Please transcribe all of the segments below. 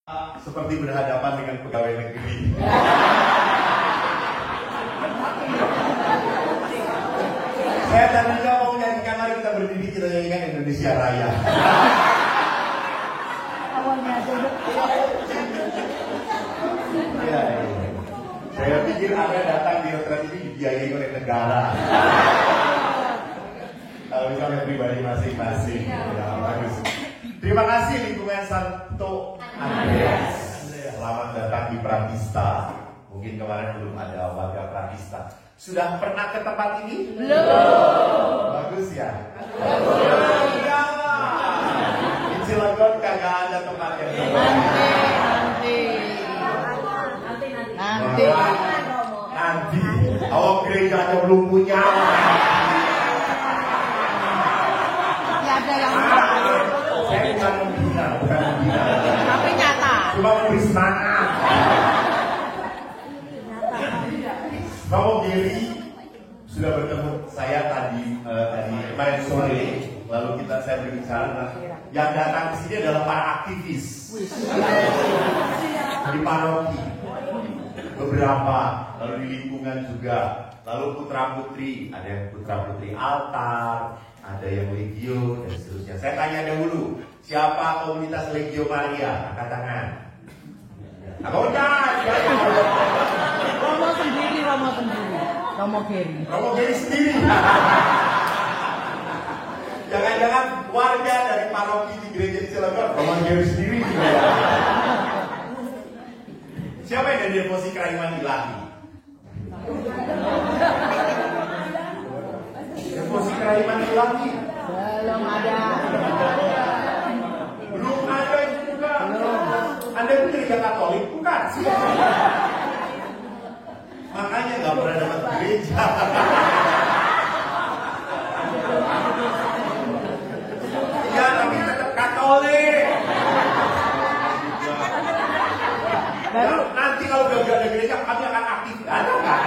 seperti berhadapan dengan pegawai negeri. Saya dan Anda mau nyanyikan, mari kita berdiri, kita nyanyikan Indonesia Raya. Ya, saya pikir Anda datang di retret ini dibiayai oleh negara. Kalau misalnya pribadi masing-masing, ya bagus. Terima kasih lingkungan Santo Andreas. Selamat datang di Pratista. Mungkin kemarin belum ada warga Pratista. Sudah pernah ke tempat ini? Belum. Bagus ya? Belum. Ya. Di Cilegon kagak ada tempatnya. Nanti. Oh, gerejanya belum punya. Ada yang Saya bukan membina. tapi nyata. Cuma memberi semangat. Kamu Giri sudah bertemu saya tadi kemarin sore, lalu saya berbicara. Yang datang ke sini adalah para aktivis di paroki, beberapa, lalu di lingkungan juga, lalu putra putri, ada yang putra putri altar, ada yang Legio dan seterusnya. Saya tanya dahulu, siapa komunitas Legio Maria? Angkat tangan. Romo sendiri. Romo Giri sendiri. Jangan-jangan warga dari paroki di gereja di Cilegon Romo Giri sendiri juga. Siapa yang dari devosi kerahiman ilahi? Devosi kerahiman ilahi? Belum ada. Belum ada juga. Anda itu gereja Katolik bukan? Makanya nggak pernah dapat gereja. Ya, tapi tetap Katolik. Baru Nanti kalau udah ada gereja, kami akan aktif. Ada nggak?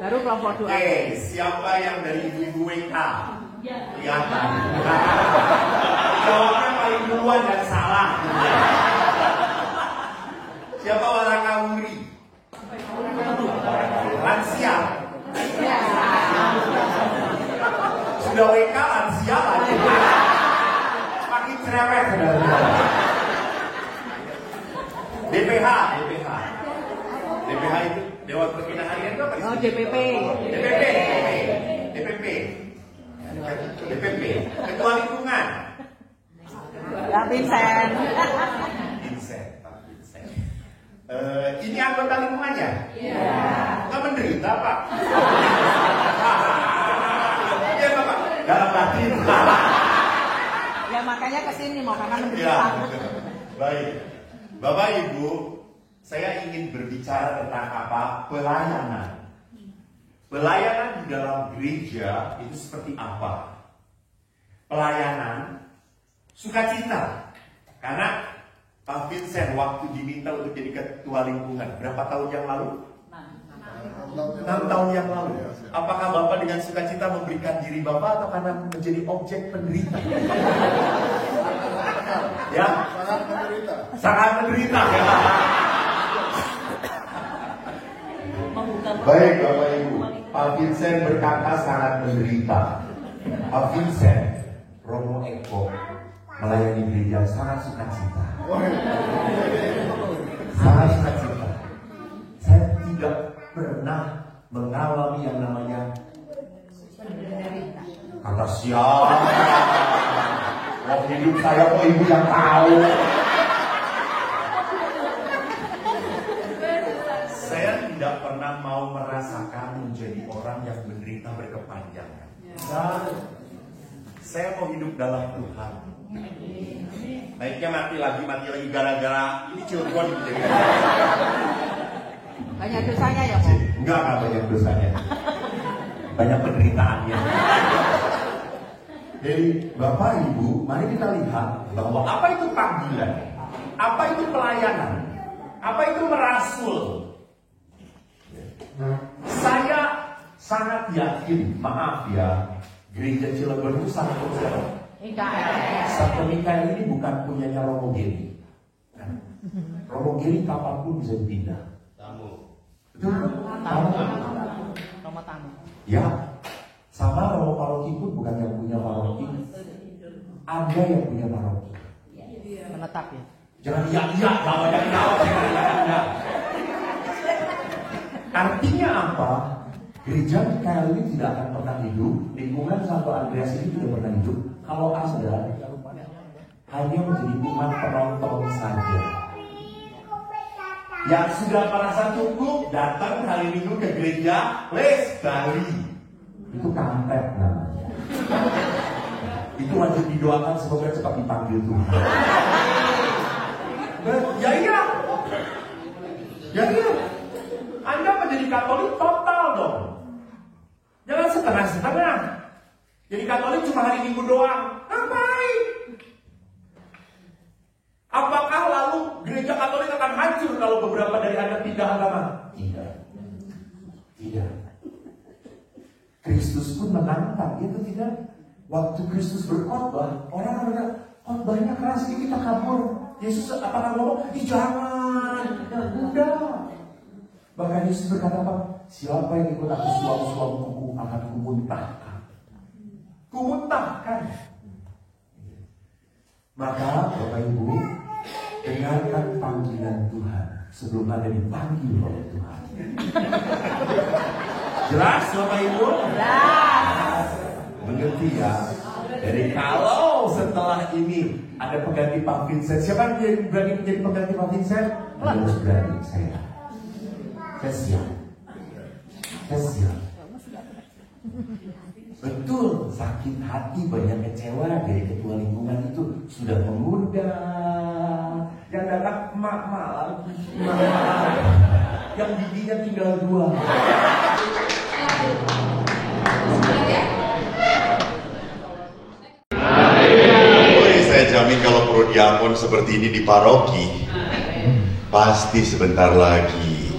baru kelompok doa. Siapa yang dari ibu-ibu WK? Kelihatan. Jawabnya paling duluan dan salah. Siapa orang Kawuri? Lansia. Sudah WK lansia lagi. Makin cerewet. DPH itu Dewan Pembina Harian itu apa? Oh, DPP. DPP. Ketua Lingkungan. Ya, Vincent. Ini anggota lingkungannya? Iya. Nggak menderita, Pak? Iya, Pak. Dalam batin. Ya makanya kesini mau karena menderita. Ya, baik. Bapak Ibu, saya ingin berbicara tentang apa? Pelayanan. Pelayanan di dalam gereja itu seperti apa? Pelayanan sukacita. Karena Pak Vincent waktu diminta untuk jadi ketua lingkungan, berapa tahun yang lalu? 6 tahun yang lalu. Apakah Bapak dengan sukacita memberikan diri Bapak atau karena menjadi objek penderita? Ya, sangat menderita. Baik Bapak Ibu, Pak Vincent berkata sangat menderita. Pak Vincent, Romo Eko melayani gereja sangat sukacita. Sangat sukacita. Saya tidak pernah mengalami yang namanya kata siapa. Mau hidup saya kok ibu yang tahu. Saya tidak pernah mau merasakan menjadi orang yang menderita berkepanjangan. Dan saya mau hidup dalam Tuhan. Baiknya mati lagi gara-gara ini Cilegon jadi. Banyak dosanya ya, Pak? Enggak banyak dosanya. Banyak penderitaannya. Jadi Bapak Ibu, mari kita lihat bahwa apa itu panggilan, apa itu pelayanan, apa itu merasul. Saya sangat yakin, maaf ya, gereja Cilegon itu sangat Satu Mikael ini bukan punyanya Romo Geri. Romo Geri kapanpun bisa dipindah. Betul? Romo tamu. Ya, sama Romo Paroki pun bukan yang punya paroki. Ada yang punya paroki. Menetap ya. Jangan jangan. Artinya apa? Gereja Mikael ini tidak akan pernah hidup, lingkungan Santo Andreas ini tidak pernah hidup kalau Anda hanya menjadi umat penonton saja. Yang sudah merasa cukup datang hari Minggu ke gereja, les Bali. Itu kampret namanya. Itu wajib didoakan semoga cepat dipanggil Tuhan. Ya iya. Anda menjadi Katolik total dong. Jangan setengah-setengah. Jadi Katolik cuma hari Minggu doang. Ngapain? Apakah lalu gereja Katolik akan hancur kalau beberapa dari Anda pindah agama? Tidak. Kristus pun menantang, itu tidak. Waktu Kristus berkhotbah, orang berkata, khotbahnya keras, kita kabur. Yesus apakah ngomong? Jangan. Udah. Bahkan Yesus berkata apa? Siapa yang ikut aku suam-suamku akan kumuntahkan. Maka Bapak Ibu, dengarkan panggilan Tuhan sebelum Anda dipanggil oleh Tuhan. Jelas Bapak Ibu? Jelas. Mengerti ya? Jadi kalau setelah ini ada pengganti Pak Vincent, siapa yang berani menjadi pengganti Pak Vincent? Harus berani saya. Saya siap. Betul, sakit hati, banyak kecewa dari ketua lingkungan itu sudah mengundang. Yang datang emak lagi, yang giginya tinggal 2. Saya jamin kalau prodiakon seperti ini di paroki, pasti sebentar lagi.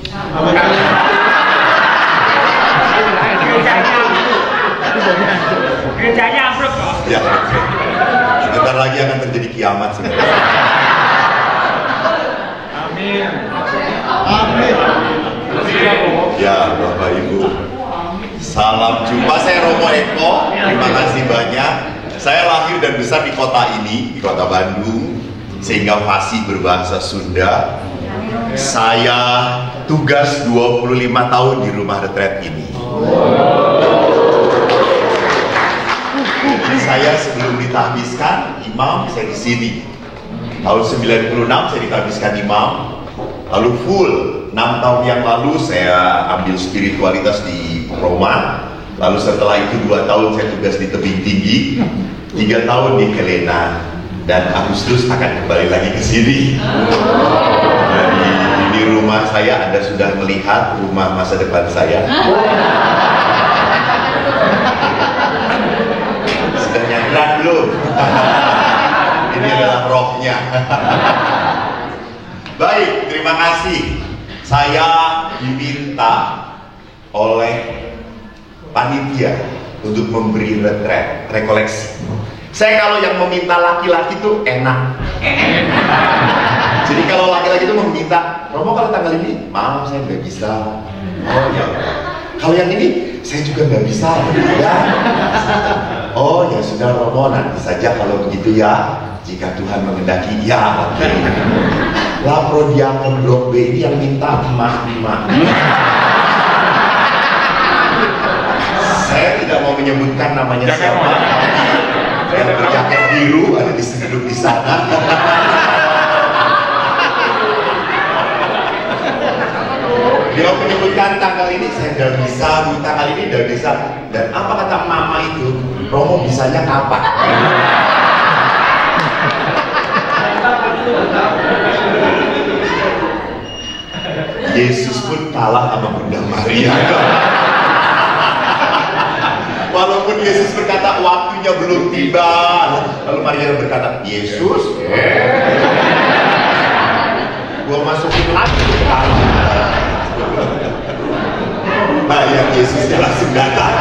Gerejanya ambruk kok. Ya, sebentar lagi akan terjadi kiamat sebenarnya. Amin. Ya, Bapak Ibu, salam jumpa. Saya Romo Eko. Terima kasih banyak. Saya lahir dan besar di kota ini, di kota Bandung, sehingga fasih berbahasa Sunda. Saya tugas 25 tahun di rumah retret ini. Jadi saya sebelum ditahbiskan imam, saya di sini. Tahun 96 saya ditahbiskan imam. Lalu full 6 tahun yang lalu saya ambil spiritualitas di Roma. Lalu setelah itu 2 tahun saya tugas di Tebing Tinggi, 3 tahun di Helena, dan Agustus akan kembali lagi ke sini. Jadi di rumah saya Anda sudah melihat rumah masa depan saya. Sudah nyadar belum? Ini adalah rohnya. Baik, terima kasih. Saya diminta oleh panitia untuk memberi retret, rekoleksi. Saya kalau yang meminta laki-laki itu enak. Jadi kalau laki-laki itu meminta, Romo kalau tanggal ini, maaf saya nggak bisa. Oh ya. Kalau yang ini, saya juga nggak bisa. Ya. Oh ya sudah Romo, nanti saja kalau begitu ya. Jika Tuhan mengendaki, ya. Lah prodiakon blok B ini yang minta emak-emak. Saya tidak mau menyebutkan namanya siapa. Yang berjaket biru ada di duduk di sana. Dia menyebutkan tanggal ini saya tidak bisa, tanggal ini tidak bisa. Dan apa kata mama itu? Romo bisanya kapan? Yesus pun kalah sama Bunda Maria. Walaupun Yesus berkata waktunya belum tiba, lalu Maria berkata, Yesus, gua masukin lagi. Banyak Yesusnya langsung datang.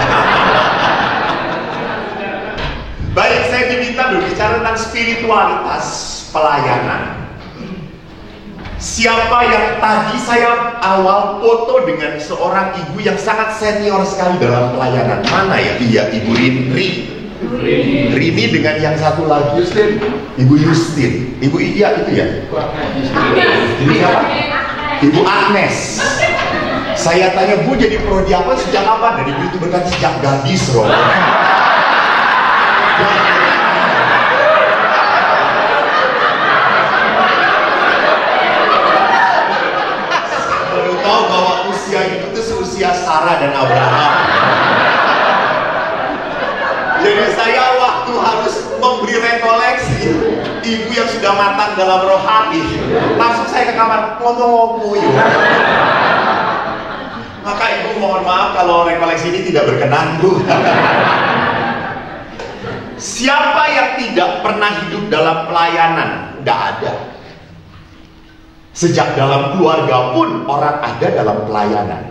Baik, saya diminta tentang spiritualitas pelayanan. Siapa yang tadi saya awal foto dengan seorang ibu yang sangat senior sekali dalam pelayanan? Mana ya? Iya, Ibu Rini dengan yang satu lagi Ibu Justin. Ibu Iya itu ya? Ini siapa? Ibu Agnes. Saya tanya, Bu jadi prodiakon sejak kapan? Dan Ibu itu berkata sejak gadis, Roh. Baru tahu bahwa usia itu seusia Sarah dan Abraham. Jadi saya waktu harus memberi rekoleksi ibu yang sudah matang dalam rohani, langsung saya ke kamar ngomong-ngomong yuk. Maka ibu mohon maaf kalau rekoleksi ini tidak berkenan, Bu. Siapa yang tidak pernah hidup dalam pelayanan? Tidak ada. Sejak dalam keluarga pun orang ada dalam pelayanan.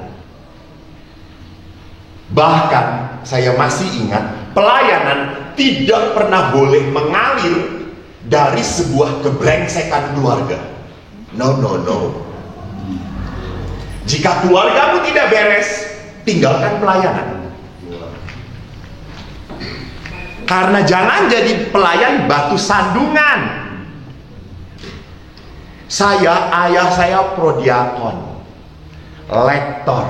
Bahkan saya masih ingat, pelayanan tidak pernah boleh mengalir dari sebuah kebrengsekan keluarga. No. Jika keluargamu tidak beres, tinggalkan pelayanan. Karena jangan jadi pelayan batu sandungan. Ayah saya prodiakon, lektor,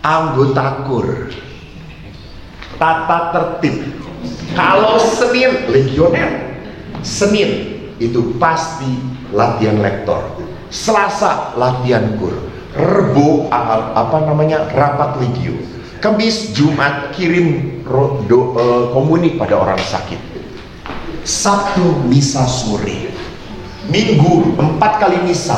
anggota kur, tata tertib. Kalau Senin legioner, Senin itu pasti latihan lektor, Selasa latihan kur, Rebo rapat legio, Kamis Jumat kirim komuni pada orang sakit, Sabtu misa sore, Minggu 4 kali misa.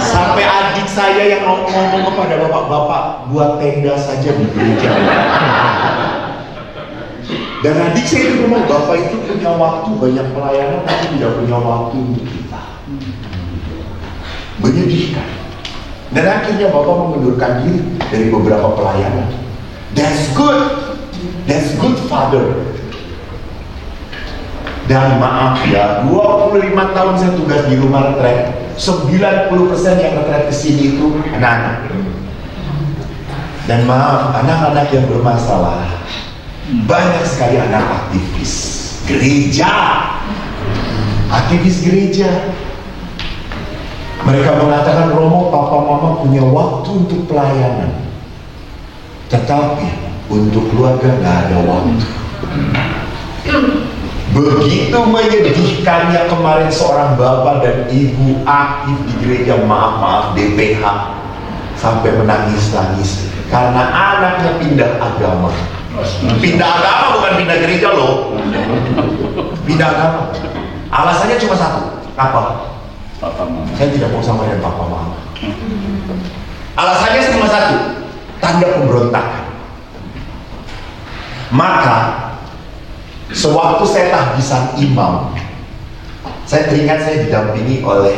Sampai adik saya yang ngomong kepada bapak-bapak, buat tenda saja di gereja. Dan adik saya itu ngomong, bapak itu punya waktu banyak pelayanan tapi tidak punya waktu untuk kita. Menyedihkan. Dan akhirnya bapak mengundurkan diri dari beberapa pelayanan. That's good father. Dan maaf ya, 25 tahun saya tugas di rumah retret, 90% yang retret kesini itu anak-anak. Dan maaf, anak-anak yang bermasalah, banyak sekali anak aktivis gereja. Aktivis gereja. Mereka mengatakan, Romo, papa mama punya waktu untuk pelayanan, tetapi untuk keluarga nggak ada waktu. Begitu menyedihkannya kemarin seorang bapak dan ibu aktif di gereja, maaf DPH, sampai menangis-nangis karena anaknya pindah agama. Pindah agama bukan pindah gereja loh. Pindah agama. Alasannya cuma satu. Apa? Papa mama. Saya tidak mau sama dengan papa mama. Alasannya cuma satu. Tanda pemberontakan. Maka sewaktu saya tahbisan imam, saya teringat saya didampingi oleh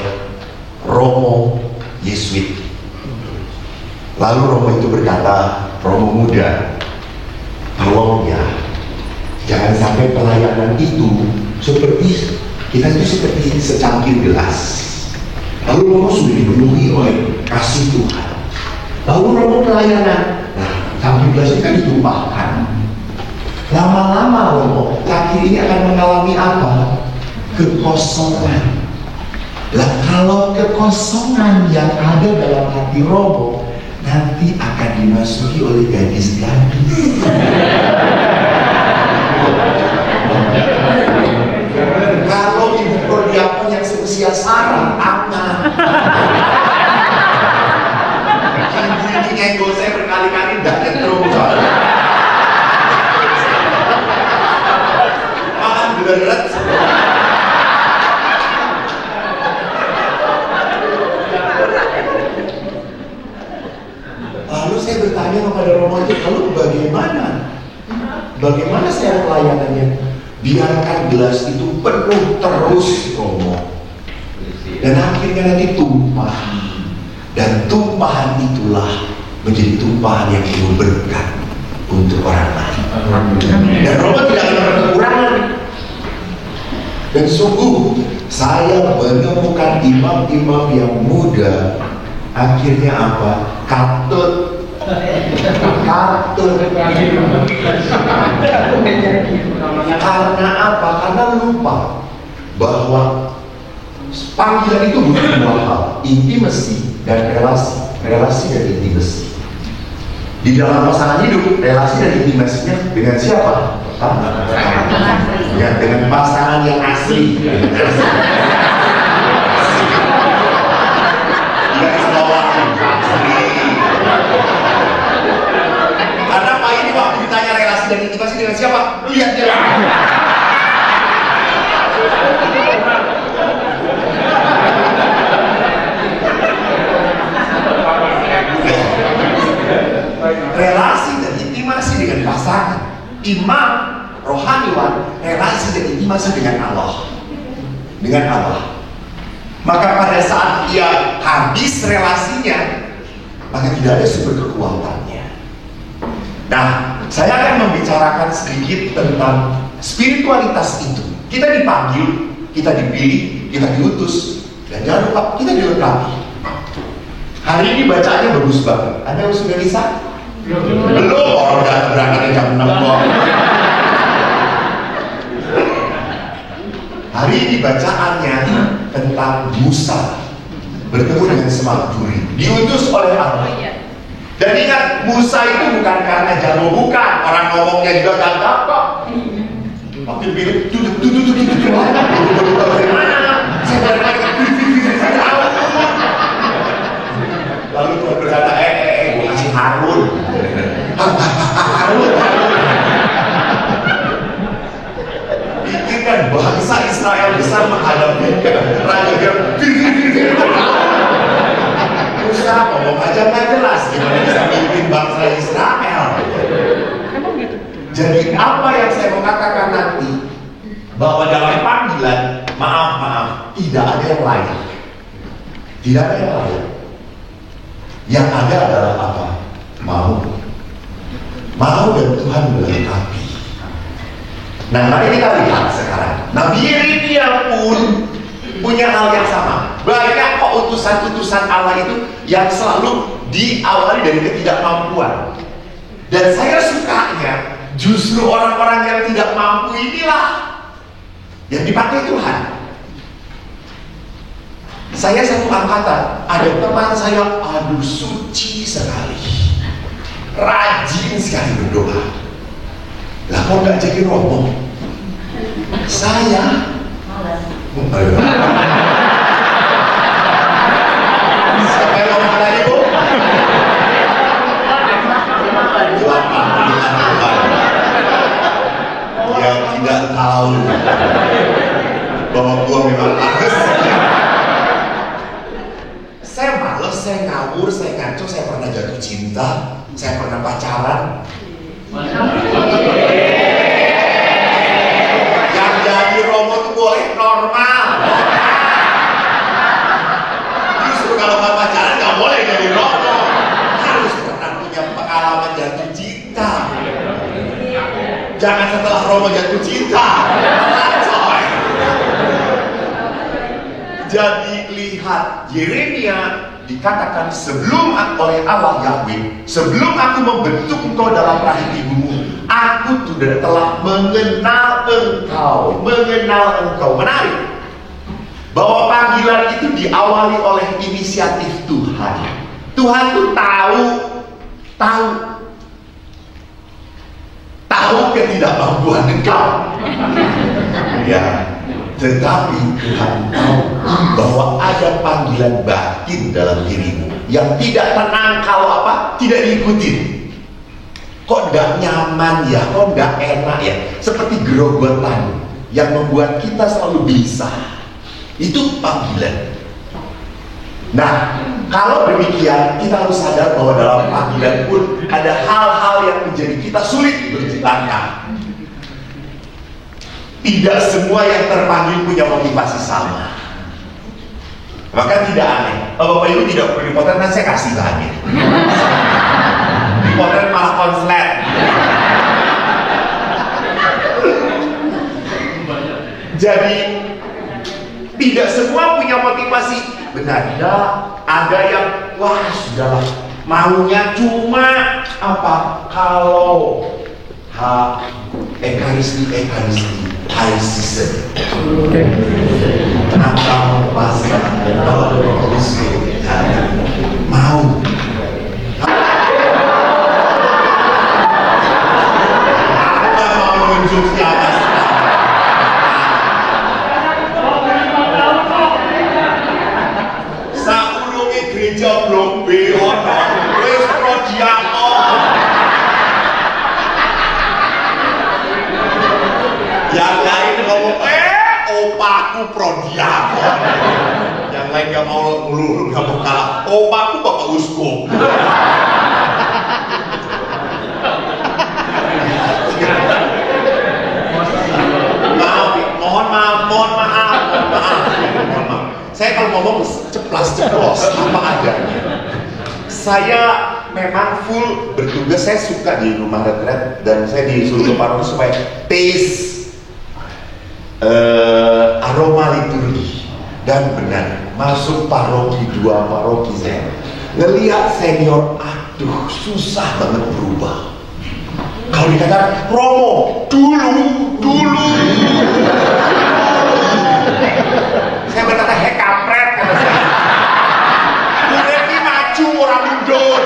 Romo Yesuit. Lalu Romo itu berkata, Romo muda, tolong ya, jangan sampai pelayanan itu seperti kita itu seperti secangkir gelas. Lalu Romo sudah dipenuhi oleh kasih Tuhan. Lalu Romo pelayanan, nah cangkir gelas itu kan ditumpahkan. Lama-lama Romo, cangkir ini akan mengalami apa? Kekosongan. Lah kalau kekosongan yang ada dalam hati Romo nanti akan dimasuki oleh gadis-gadis. Kalau ibu prodiakon yang seusia Sarah, aman. Ibu ini nyenggol saya berkali-kali, tidak nyetrum soalnya. Makan berat. Lalu saya bertanya kepada Romo itu, lalu bagaimana? Bagaimana saya pelayanannya? Biarkan gelas itu penuh terus, Romo. Dan akhirnya nanti tumpah. Dan tumpahan itulah menjadi tumpahan yang penuh berkat untuk orang lain. Dan Romo tidak akan Dan sungguh saya menemukan imam-imam yang muda akhirnya apa? Katut. Karena apa? Karena lupa bahwa panggilan itu butuh dua hal, intimasi dan relasi. Relasi dan intimasi. Di dalam pasangan hidup, relasi dan intimasinya dengan siapa? Ya, dengan pasangan yang asli. Karena Pak ini waktu ditanya relasi dan intimasi dengan siapa? Lihat dia. Relasi dan intimasi dengan pasangan, imam rohaniwan, relasi dan intimasi dengan Allah. Dengan Allah. Maka pada saat dia habis relasinya, maka tidak ada sumber kekuatannya. Nah, saya akan membicarakan sedikit tentang spiritualitas itu. Kita dipanggil, kita dipilih, kita diutus, dan jangan lupa kita dilengkapi. Hari ini bacaannya bagus banget. Anda sudah bisa? Belum, orang udah berangkat jam 6 kok. Hari ini bacaannya tentang Musa bertemu dengan semak duri, diutus oleh Allah. Dan ingat, Musa itu bukan karena jago, bukan. Orang ngomongnya juga gagap kok. Waktu dipilih, bagaimana? Saya lalu Tuhan berkata, gue kasih Harun. Pikirkan bangsa Israel besar menghadapi raja yang Musa ngomong aja nggak jelas gimana bisa mimpin bangsa Israel. Jadi apa yang saya mau katakan nanti, bahwa dalam panggilan, maaf, tidak ada yang lain. Tidak ada yang lain. Yang ada adalah apa? Mau dan Tuhan melengkapi. Nah, mari kita lihat sekarang. Nabi Yeremia pun punya hal yang sama. Banyak kok utusan-utusan Allah itu yang selalu diawali dari ketidakmampuan. Dan saya sukanya justru orang-orang yang tidak mampu inilah yang dipakai Tuhan. Saya satu angkatan, ada teman saya, aduh suci sekali, rajin sekali berdoa. Lah kok nggak jadi romo? Saya siapa yang ngomong tadi, Bu? Yang tidak tahu bahwa gua memang harus. Saya males, saya ngawur, saya ngaco, saya pernah jatuh cinta, saya pernah pacaran. Yang jadi romo itu boleh normal. Justru kalau nggak pacaran nggak boleh jadi romo. Harus pernah punya pengalaman jatuh cinta. Jangan setelah romo jatuh cinta. Coy. Jadi lihat, Yeremia dikatakan sebelum oleh Allah Yahweh, sebelum aku membentuk engkau dalam rahim ibumu, aku sudah telah mengenal engkau. Menarik bahwa panggilan itu diawali oleh inisiatif Tuhan. Tuhan tuh tahu ketidakmampuan engkau. Ya. Tetapi Tuhan tahu bahwa ada panggilan batin dalam dirimu yang tidak tenang kalau apa? Tidak diikuti. Kok nggak nyaman ya? Kok nggak enak ya? Seperti gerogotan yang membuat kita selalu bisa. Itu panggilan. Nah, kalau demikian kita harus sadar bahwa dalam panggilan pun ada hal-hal yang menjadi kita sulit berjalan. Tidak semua yang terpanggil punya motivasi sama. Maka tidak aneh. Bapak Ibu tidak perlu dipotret, nanti saya kasih bahannya. Dipotret malah konslet. Jadi Tidak semua punya motivasi. Benar, ada yang wah sudahlah, maunya cuma apa? Kalau Ekaristi high season atau pasca kalau ada mau muncul siapa? Sakurungi gereja belum beon, wis prodiakon. Yang lain ngomong, opaku prodiakon. Yang lain gak mau ngelurun, gak mau kalah. Opaku bapak uskup. Mohon maaf. Saya kalau ngomong ceplos apa adanya. Saya memang full bertugas. Saya suka di rumah retret dan saya disuruh ke paroki supaya taste aroma liturgi. Dan benar, masuk paroki 2 paroki saya ngelihat senior, aduh susah banget berubah. Kalau dikatakan Romo dulu saya berkata, hei kampret, kata saya. Udah ini maju orang mundur.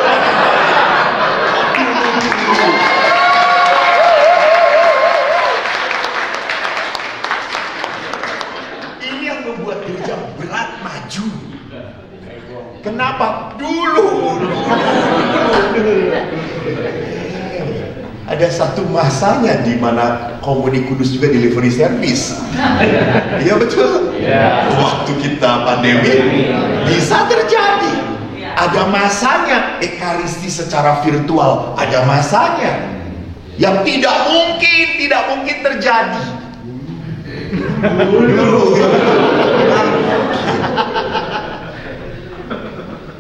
Ini yang membuat gereja berat maju. Kenapa? Dulu. Ada satu masanya di mana Komuni Kudus juga delivery service. Iya betul. Waktu kita pandemi bisa terjadi. Ada masanya Ekaristi secara virtual. Ada masanya yang tidak mungkin terjadi.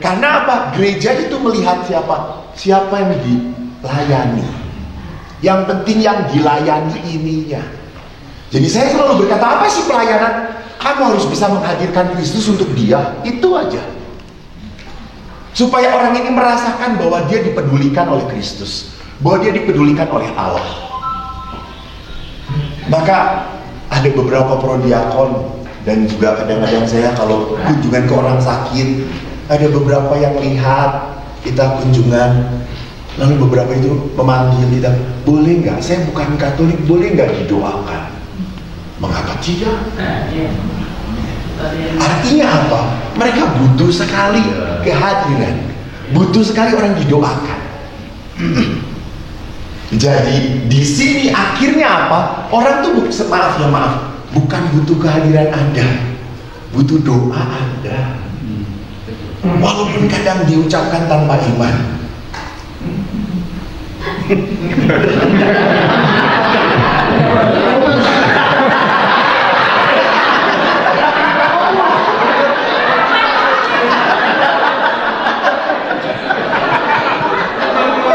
Karena apa? Gereja itu melihat siapa yang dilayani. Yang penting yang dilayani ininya. Jadi saya selalu berkata, apa sih pelayanan? Kamu harus bisa menghadirkan Kristus untuk dia. Itu aja. Supaya orang ini merasakan bahwa dia dipedulikan oleh Kristus, bahwa dia dipedulikan oleh Allah. Maka ada beberapa prodiakon, dan juga kadang-kadang saya kalau kunjungan ke orang sakit, ada beberapa yang lihat kita kunjungan, lalu beberapa itu memanggil kita, boleh nggak? Saya bukan Katolik, boleh nggak didoakan? Mengapa tidak? Artinya apa? Mereka butuh sekali kehadiran, butuh sekali orang didoakan. Jadi di sini akhirnya apa? Orang tuh maaf, bukan butuh kehadiran Anda, butuh doa Anda. Walaupun kadang diucapkan tanpa iman.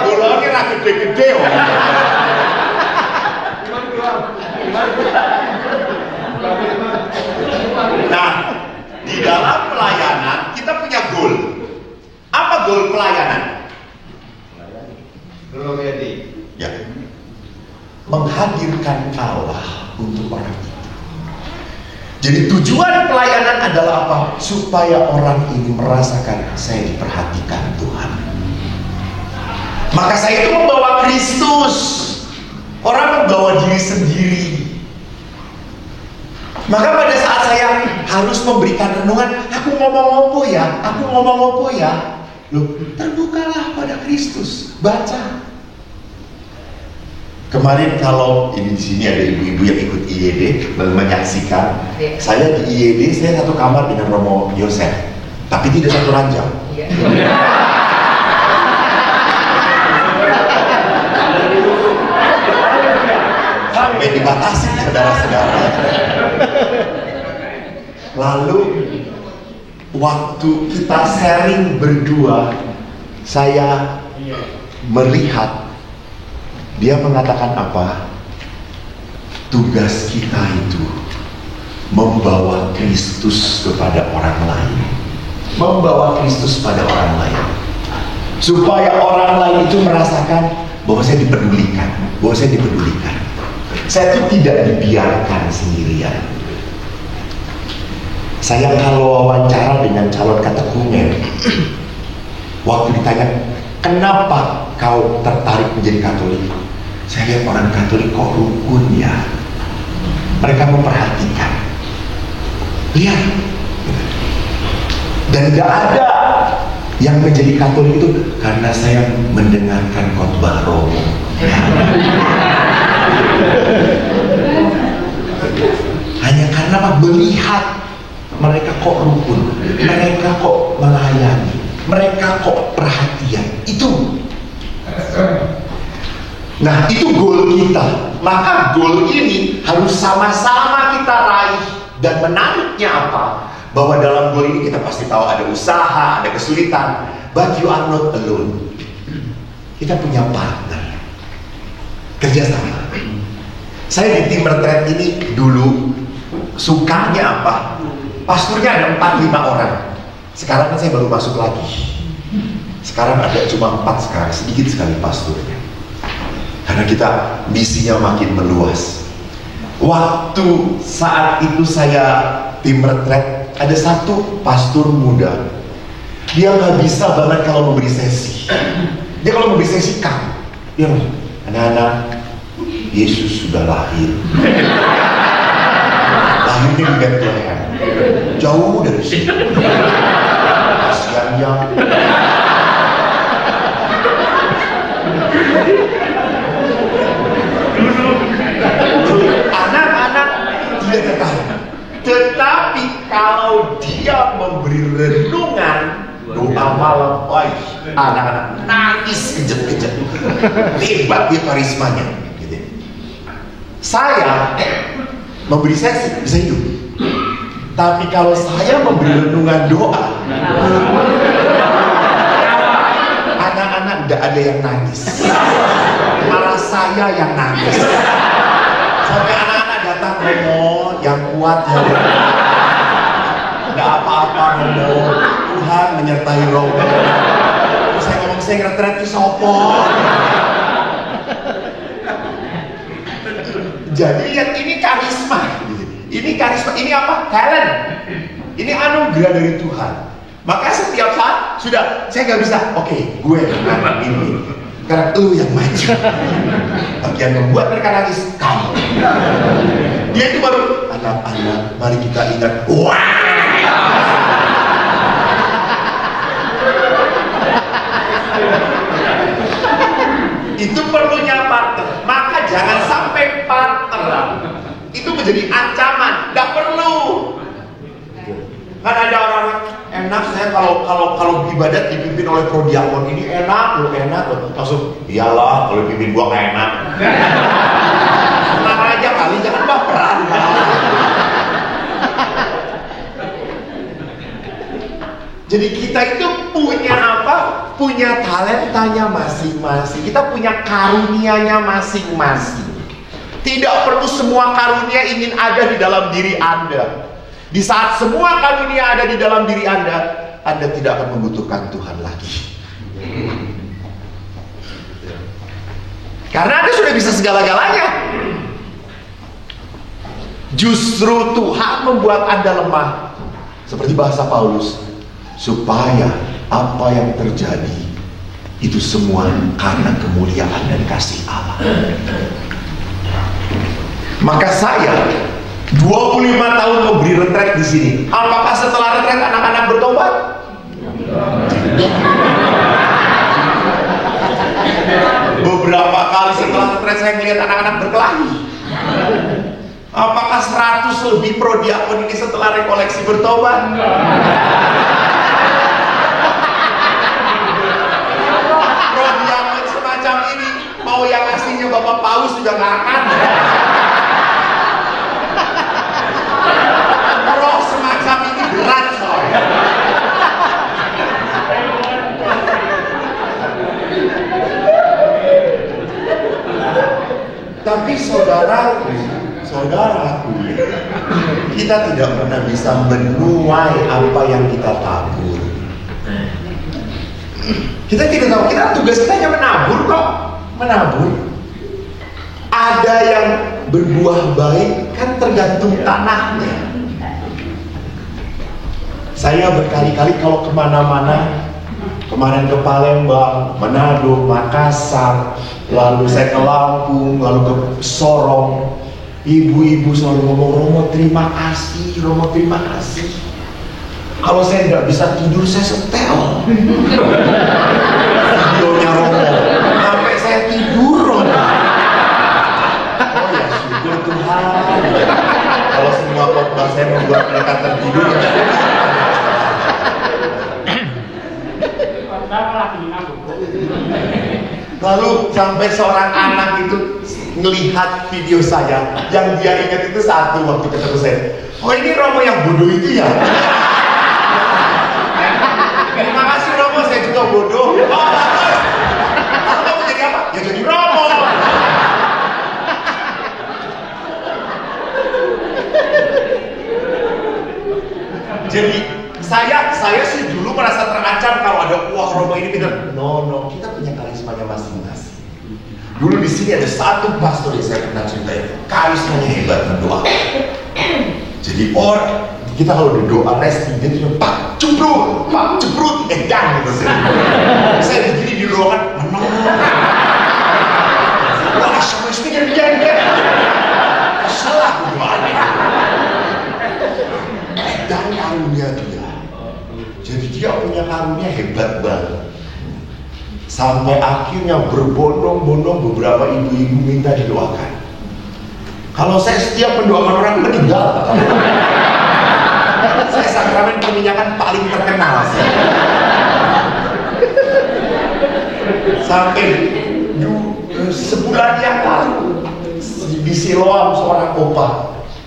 Bola ini ra gede-gede kok. Nah, di dalam pelayanan kita punya goal. Apa goal pelayanan? Ya, menghadirkan Allah untuk orang itu. Jadi tujuan pelayanan adalah apa? Supaya orang ini merasakan saya diperhatikan Tuhan. Maka saya itu membawa Kristus. Orang membawa diri sendiri. Maka pada saat saya harus memberikan renungan, aku ngomong apa ya? Loh, terbukalah pada Kristus, baca. Kemarin kalau ini di sini ada ibu-ibu yang ikut IED menyaksikan, saya di IED saya satu kamar dengan Romo Yosef, tapi tidak satu ranjang. Sampai dibatasi saudara-saudara. Lalu waktu kita sharing berdua, saya melihat dia mengatakan apa? Tugas kita itu membawa Kristus kepada orang lain. Membawa Kristus pada orang lain. Supaya orang lain itu merasakan bahwa saya dipedulikan. Bahwa saya dipedulikan. Saya itu tidak dibiarkan sendirian. Saya kalau wawancara dengan calon katekumen, waktu ditanya, kenapa kau tertarik menjadi Katolik? Saya lihat orang Katolik kok rukun ya. Mereka memperhatikan. Lihat. Dan gak ada yang menjadi Katolik itu karena saya mendengarkan khotbah Romo. Hanya karena apa? Melihat mereka kok rukun, mereka kok melayani, mereka kok perhatian. Itu. Nah, itu goal kita. Maka goal ini harus sama-sama kita raih. Dan menariknya apa? Bahwa dalam goal ini kita pasti tahu ada usaha, ada kesulitan. But you are not alone. Kita punya partner. Kerjasama. Saya di tim retreat ini dulu sukanya apa? Pasturnya ada 4-5 orang. Sekarang kan saya baru masuk lagi. Sekarang ada cuma 4 sekarang, sedikit sekali pasturnya. Karena kita misinya makin meluas. Waktu saat itu saya tim retreat, ada satu pastor muda. Dia nggak bisa banget kalau memberi sesi. Dia kalau memberi sesi kan, dia bilang, anak-anak, Yesus sudah lahir. Lahirnya di Bethlehem, jauh dari sini. Kasihan ya. Anak-anak tidak tertarik. Tetapi kalau dia memberi renungan doa malam, anak-anak nangis kejut-kejut. Hebat dia karismanya. Gitu. Saya memberi sesi bisa hidup. Tapi kalau saya memberi renungan doa, anak-anak tidak ada yang nangis. Malah saya yang nangis. Sampai anak-anak datang, Romo, yang kuat ya. Tidak apa-apa Romo, Tuhan menyertai Romo. Saya ngomong, saya retret di sopo. Jadi lihat, ini karisma. Ini karisma, ini apa? Talent. Ini anugerah dari Tuhan. Maka setiap saat, sudah, saya nggak bisa. Oke, gue ini. Karena lu yang maju. Bagian membuat mereka nangis, kamu. Dia itu baru, anak-anak, mari kita ingat. Wah. Itu perlunya partner. Maka jangan sampai partner itu menjadi ancaman. Tidak perlu. Kan ada orang enak, saya kalau ibadat dipimpin oleh prodiakon ini enak loh, langsung iyalah kalau pimpin gua nggak enak. Tenang aja kali, jangan baperan. Jadi kita itu punya apa? Punya talentanya masing-masing. Kita punya karunianya masing-masing. Tidak perlu semua karunia ingin ada di dalam diri Anda. Di saat semua karunia ada di dalam diri Anda tidak akan membutuhkan Tuhan lagi. Karena Anda sudah bisa segala-galanya. Justru Tuhan membuat Anda lemah. Seperti bahasa Paulus. Supaya apa yang terjadi itu semua karena kemuliaan dan kasih Allah. Maka saya 25 tahun memberi retret di sini. Apakah setelah retret anak-anak bertobat? Beberapa kali setelah retret saya melihat anak-anak berkelahi. Apakah 100 lebih prodiakon ini setelah rekoleksi bertobat? Prodiakon semacam ini mau yang aslinya Bapak Paus juga nggak akan. Roh semacam ini berat soalnya. Tapi saudara, Saudaraku, kita tidak pernah bisa menuai apa yang kita tabur. Kita tidak tahu, tugas kita hanya menabur kok. Menabur. Ada yang berbuah baik, kan tergantung tanahnya. Saya berkali-kali kalau kemana-mana, kemarin ke Palembang, Manado, Makassar, lalu saya ke Lampung, lalu ke Sorong, ibu-ibu selalu ngomong, Romo terima kasih, Romo terima kasih. Kalau saya tidak bisa tidur, saya setel videonya Romo, sampai saya tidur Romo. Oh ya syukur Tuhan. Kalau semua khotbah saya membuat mereka tertidur, lalu sampai seorang anak itu ngelihat video saya, yang dia ingat itu satu waktu ketemu saya. Oh ini Romo yang bodoh itu ya? Terima kasih Romo, saya juga bodoh. Oh bagus. Lalu kamu jadi apa? Ya jadi Romo. Jadi saya sih dulu merasa terancam kalau ada wah Romo ini pintar. No, kita punya karismanya masing-masing. Dulu di sini ada satu pastor yang saya pernah ceritain, karismanya hebat berdoa. Jadi kita kalau berdoa resti, dia tuh pak ceprut, edan gitu sih. Saya begini di ruangan menang. Wah sama speaker dia. Salah doanya. Dan karunia dia. Jadi dia punya karunia hebat banget. Sampai akhirnya berbondong-bondong beberapa ibu-ibu minta didoakan. Kalau saya setiap mendoakan orang meninggal, saya sakramen peminyakan paling terkenal sih. Sampai sebulan yang lalu di Siloam seorang opa,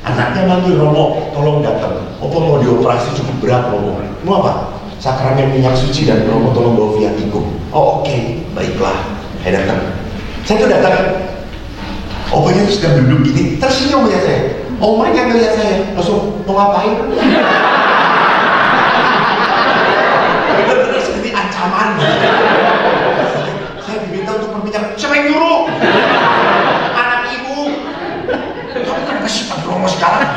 anaknya manggil Romo, tolong datang. Opa mau dioperasi cukup berat Romo. Mau apa? Sakramen minyak suci dan Romo tolong bawa viatikum. Oh oke, baiklah. Saya datang. Saya tuh datang. Opanya tuh sedang duduk gini, tersenyum ya saya. Omanya ngeliat saya, langsung mau ngapain? Bener-bener seperti ancaman. Saya diminta untuk berbicara, siapa yang nyuruh? Anak ibu. Kamu kenapa sifat Romo sekarang?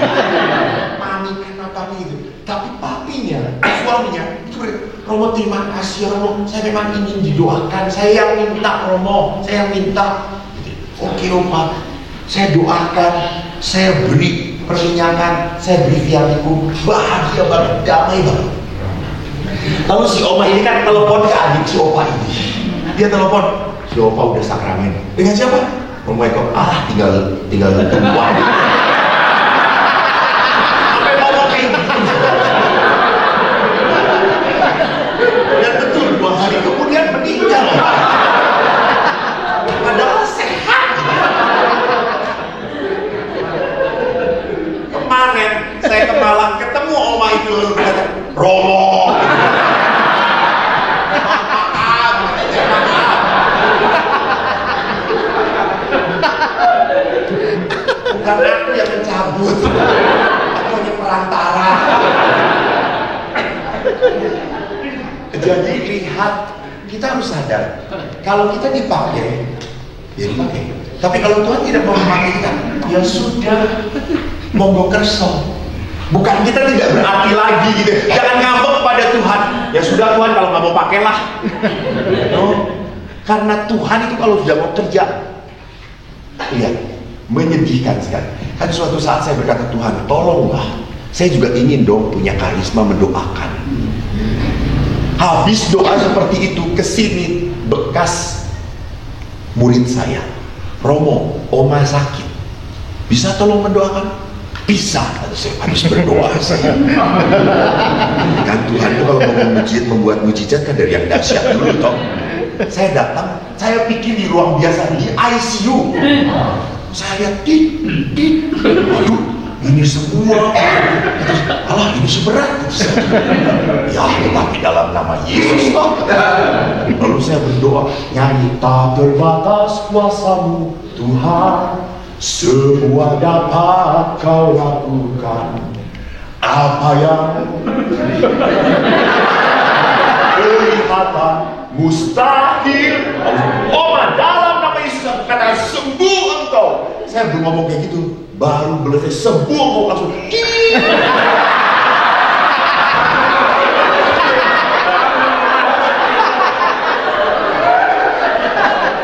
Mami kenapa gitu? Tapi papinya, suaminya itu Romo terima kasih Romo, saya memang ingin didoakan, saya yang minta Romo, saya yang minta. Oke Opa, saya doakan, saya beri perminyakan, saya beri viatikum, bahagia banget, damai banget. Lalu si Oma ini kan telepon ke adik si Opa ini. Dia telepon, si Opa udah sakramen. Dengan siapa? Romo Eko. Tinggal kedua. Sampai ngomong kayak gitu. Dan betul 2 hari kemudian meninggal. Padahal sehat. Kemarin saya ke Malang ketemu Oma itu lalu berkata, Romo. Bukan aku yang mencabut, aku hanya perantara. Jadi lihat, kita harus sadar, kalau kita dipakai, ya dipakai. Tapi kalau Tuhan tidak mau memakai kita, ya sudah, monggo kerso. Bukan kita tidak berarti lagi gitu. Jangan ngambek pada Tuhan. Ya sudah Tuhan, kalau nggak mau pakailah. No. Karena Tuhan itu kalau sudah mau kerja, lihat, menyedihkan sekali. Kan suatu saat saya berkata, Tuhan tolonglah, saya juga ingin dong punya karisma mendoakan. Habis doa seperti itu, kesini bekas murid saya, Romo, Oma sakit, bisa tolong mendoakan? Bisa, saya harus berdoa saya. Kan Tuhan itu kalau mau membuat mujizat kan dari yang dahsyat dulu toh. Saya datang, saya pikir di ruang biasa di ICU. Saya lihat waduh, ini semua. Allah, ini seberat. Ya, tetapi dalam nama Yesus. Lalu saya berdoa, nyanyi tak terbatas kuasamu Tuhan, semua dapat kau lakukan. Apa yang kelihatan mustahil, dalam nama Yesus katakan sembuh engkau. Saya belum ngomong kayak gitu, baru belum sembuh engkau langsung.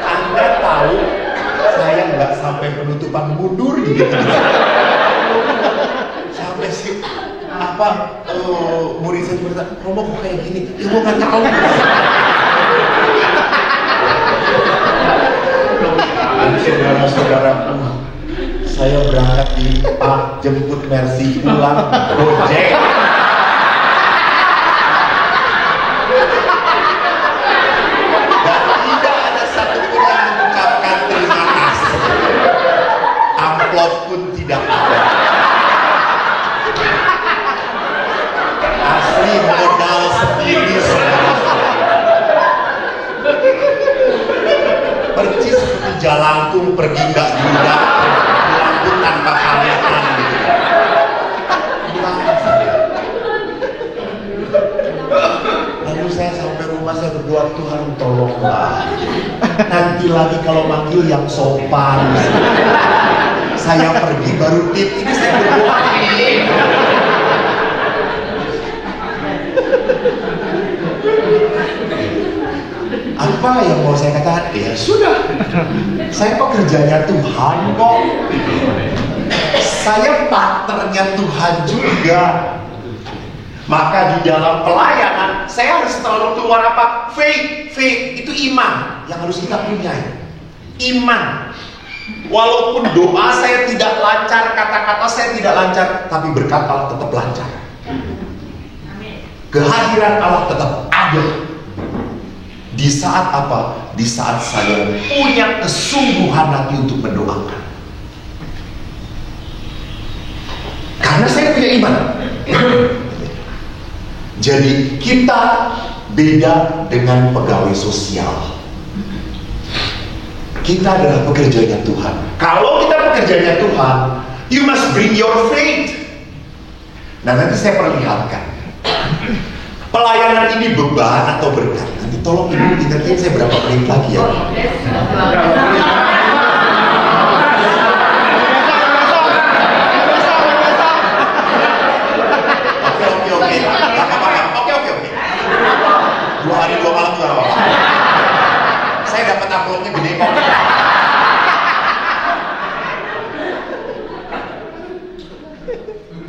Anda tahu saya nggak sampai penutupan mundur gitu. Sampai sih murid saya berkata, Romo kok kayak gini? Ya gue nggak tahu. Saudara-saudaraku, saya berangkat di jemput Mercy pulang Gojek. Dan tidak ada satupun yang mengucapkan terima kasih. Amplop pun tidak ada. Asli modal sendiri, percis seperti jalangkung pergi nggak diundang, pulang pun tanpa pamitan gitu. Lalu saya sampai rumah, saya berdoa, Tuhan tolonglah. Nanti lagi kalau manggil yang sopan. Saya pergi baru tip, ini saya berdoa. Apa yang mau saya katakan? Ya sudah, saya pekerjanya Tuhan kok. Saya partnernya Tuhan juga. Maka di dalam pelayanan saya harus selalu keluar apa? Faith itu iman yang harus kita punya. Iman. Walaupun doa saya tidak lancar, kata-kata saya tidak lancar, tapi berkat Allah tetap lancar. Kehadiran Allah tetap ada. Di saat apa? Di saat saya punya kesungguhan hati untuk mendoakan. Karena saya punya iman. Jadi kita beda dengan pegawai sosial. Kita adalah pekerjanya Tuhan. Kalau kita pekerjanya Tuhan, you must bring your faith. Nah, nanti saya perlihatkan. Pelayanan ini beban atau berkat? Nanti tolong ibu ingetin saya berapa menit lagi ya. Oke. 2 hari 2 malam juga apa? Saya dapat uploadnya gede kok.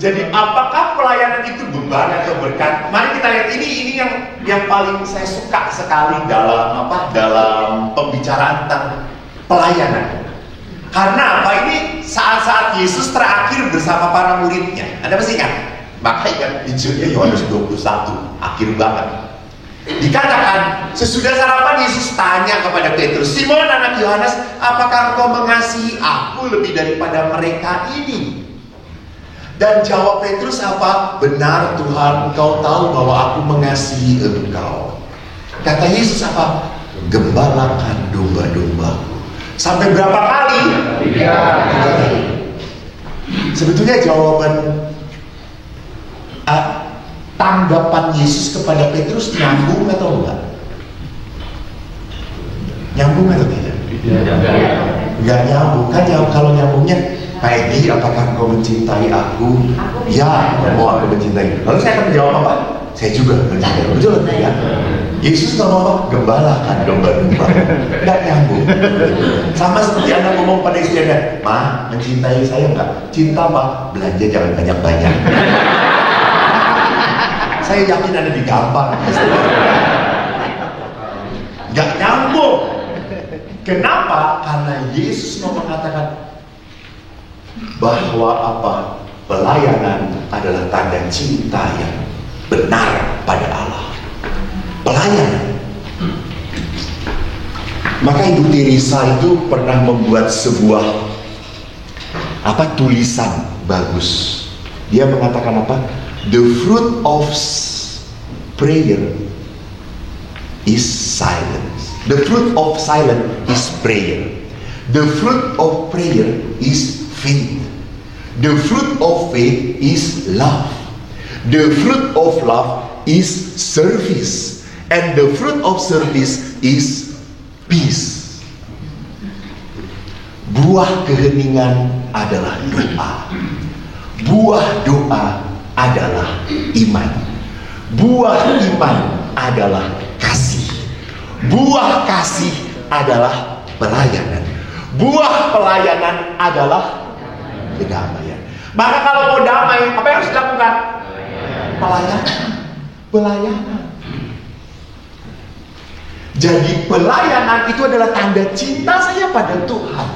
Jadi apakah pelayanan itu beban atau berkat? Mari kita lihat ini yang paling saya suka sekali dalam pembicaraan tentang pelayanan. Karena apa? Ini saat-saat Yesus terakhir bersama para muridnya. Anda masih ingat? Makanya kan Injilnya Yohanes 21 akhir banget. Dikatakan sesudah sarapan Yesus tanya kepada Petrus, Simon anak Yohanes, apakah engkau mengasihi aku lebih daripada mereka ini? Dan jawab Petrus apa? Benar Tuhan, engkau tahu bahwa aku mengasihi engkau. Kata Yesus apa? Gembalakan domba-dombaku. Sampai berapa kali? 3 kali. Sebetulnya jawaban tanggapan Yesus kepada Petrus nyambung atau enggak? Nyambung atau tidak? Enggak nyambung. Kan kalau nyambungnya, Pak Edi, apakah engkau mencintai aku? Ya, mau aku mencintai. Lalu saya akan menjawab apa? Saya juga mencintai. Betul ya? Yesus ngomong apa? Gembalakan domba-domba. Enggak nyambung. Sama seperti Anda ngomong pada istri Anda, Ma, mencintai saya enggak? Cinta Pak, belanja jangan banyak-banyak. Saya yakin Anda digampar. Enggak nyambung. Kenapa? Karena Yesus mau mengatakan bahwa apa? Pelayanan adalah tanda cinta yang benar pada Allah. Pelayanan. Maka Ibu Teresa itu pernah membuat sebuah tulisan bagus. Dia mengatakan apa? The fruit of prayer is silence. The fruit of silence is prayer. The fruit of prayer is faith. The fruit of faith is love. The fruit of love is service. And the fruit of service is peace. Buah keheningan adalah doa. Buah doa adalah iman. Buah iman adalah kasih. Buah kasih adalah pelayanan. Buah pelayanan adalah kedamaian. Maka kalau mau damai, apa yang harus dilakukan? Pelayanan. Pelayanan. Jadi pelayanan itu adalah tanda cinta saya pada Tuhan.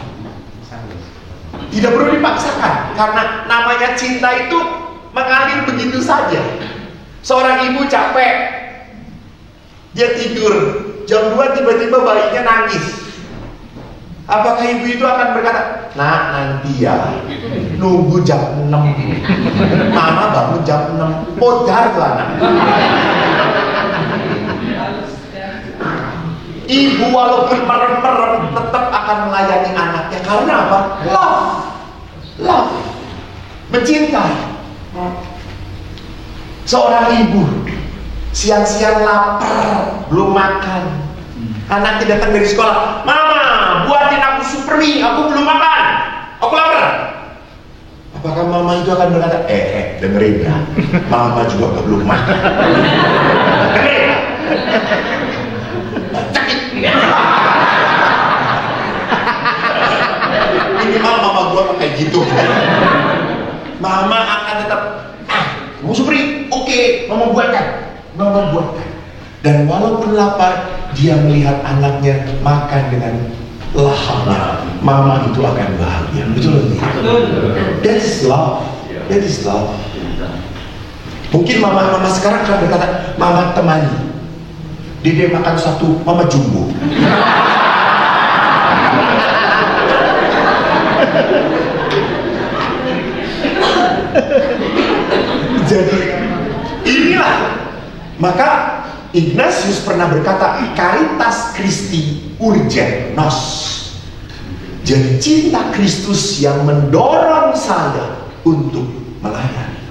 Tidak perlu dipaksakan, karena namanya cinta itu mengalir begitu saja. Seorang ibu capek, dia tidur, jam 2 tiba-tiba bayinya nangis. Apakah ibu itu akan berkata, "Nak, nanti ya, nunggu jam 6, mama bangun jam 6, podar tuh anak." Ibu walaupun merem-merem tetap akan melayani anaknya. Karena apa? Love. Love. Mencintai. Seorang ibu siang-siang lapar, belum makan. Anaknya datang dari sekolah, "Mama, buatin aku super mie, aku belum makan, aku lapar." Apakah mama itu akan berkata, dengerin ya, mama juga belum makan. Dengerin. Minimal mama gua kayak gitu. Mama akan tetap, mau supri, oke, mama buatkan. Mama buatkan. Dan walaupun lapar, dia melihat anaknya makan dengan lahapnya. Mama itu akan bahagia. Betul tidak? That is love. That is love. Mungkin mama sekarang akan berkata, "Mama temani. Dede makan satu, mama jumbo." Jadi inilah, maka Ignatius pernah berkata, "Caritas Christi urgent nos." Jadi cinta Kristus yang mendorong saya untuk melayani.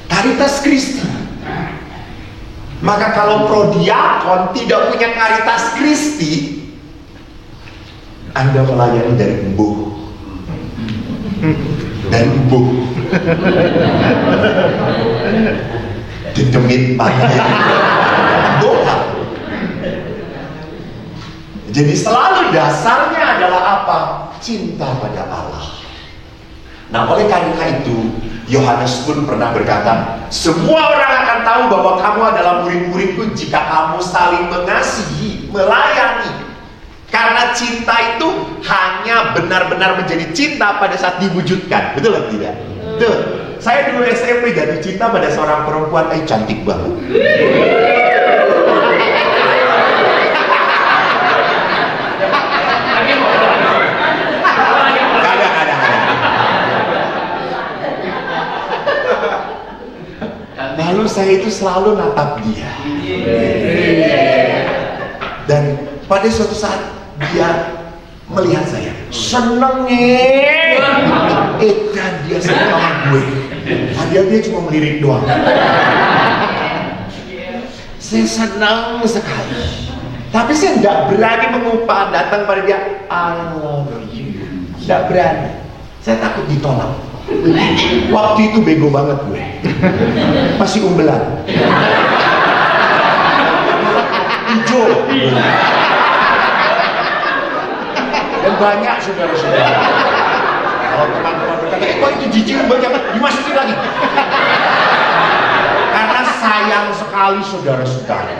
Caritas Christi. Maka kalau prodiakon tidak punya caritas Kristi, Anda melayani dari embuh. Dari embuh. Didemit matanya. Doa. Jadi selalu dasarnya adalah apa? Cinta pada Allah. Nah, oleh karena itu Yohanes pun pernah berkata, "Semua orang akan tahu bahwa kamu adalah murid-muridku jika kamu saling mengasihi, melayani." Karena cinta itu hanya benar-benar menjadi cinta pada saat diwujudkan. Betul atau tidak? Betul. Saya dulu SMP jatuh cinta pada seorang perempuan, cantik banget. Lalu saya itu selalu natap dia. Dan pada suatu saat dia melihat saya, seneng nih. Dan dia seneng sama gue. Padahal dia cuma melirik doang. Saya senang sekali. Tapi saya tidak berani mengumpat datang pada dia, "I love you." Tidak berani. Saya takut ditolak. Waktu itu bego banget gue. Masih umbelan. Hijau. Dan banyak saudara-saudara. Kalau teman-teman berkata, "Kok itu jijik banyak, dimasukin lagi." Karena sayang sekali saudara-saudara.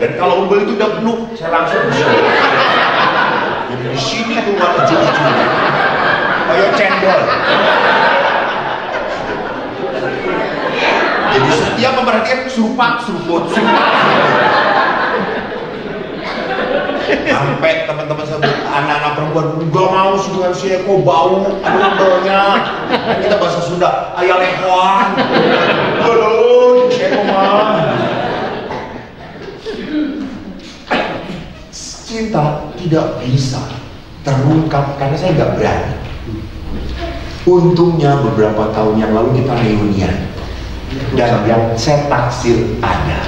Dan kalau umbel itu udah penuh, saya langsung bisa. Jadi di sini keluar ujung-ujung. Kayak cendol. Jadi setiap memperhatikan seruput. Sampai teman-teman saya, anak-anak perempuan, "Gak mau dengan si Eko, bau umbelnya." Kita bahasa Sunda, "Ayah lehoan." Aduh, si Eko mah. Cinta tidak bisa terungkap karena saya nggak berani. Untungnya beberapa tahun yang lalu kita reunian dan yang saya taksir ada.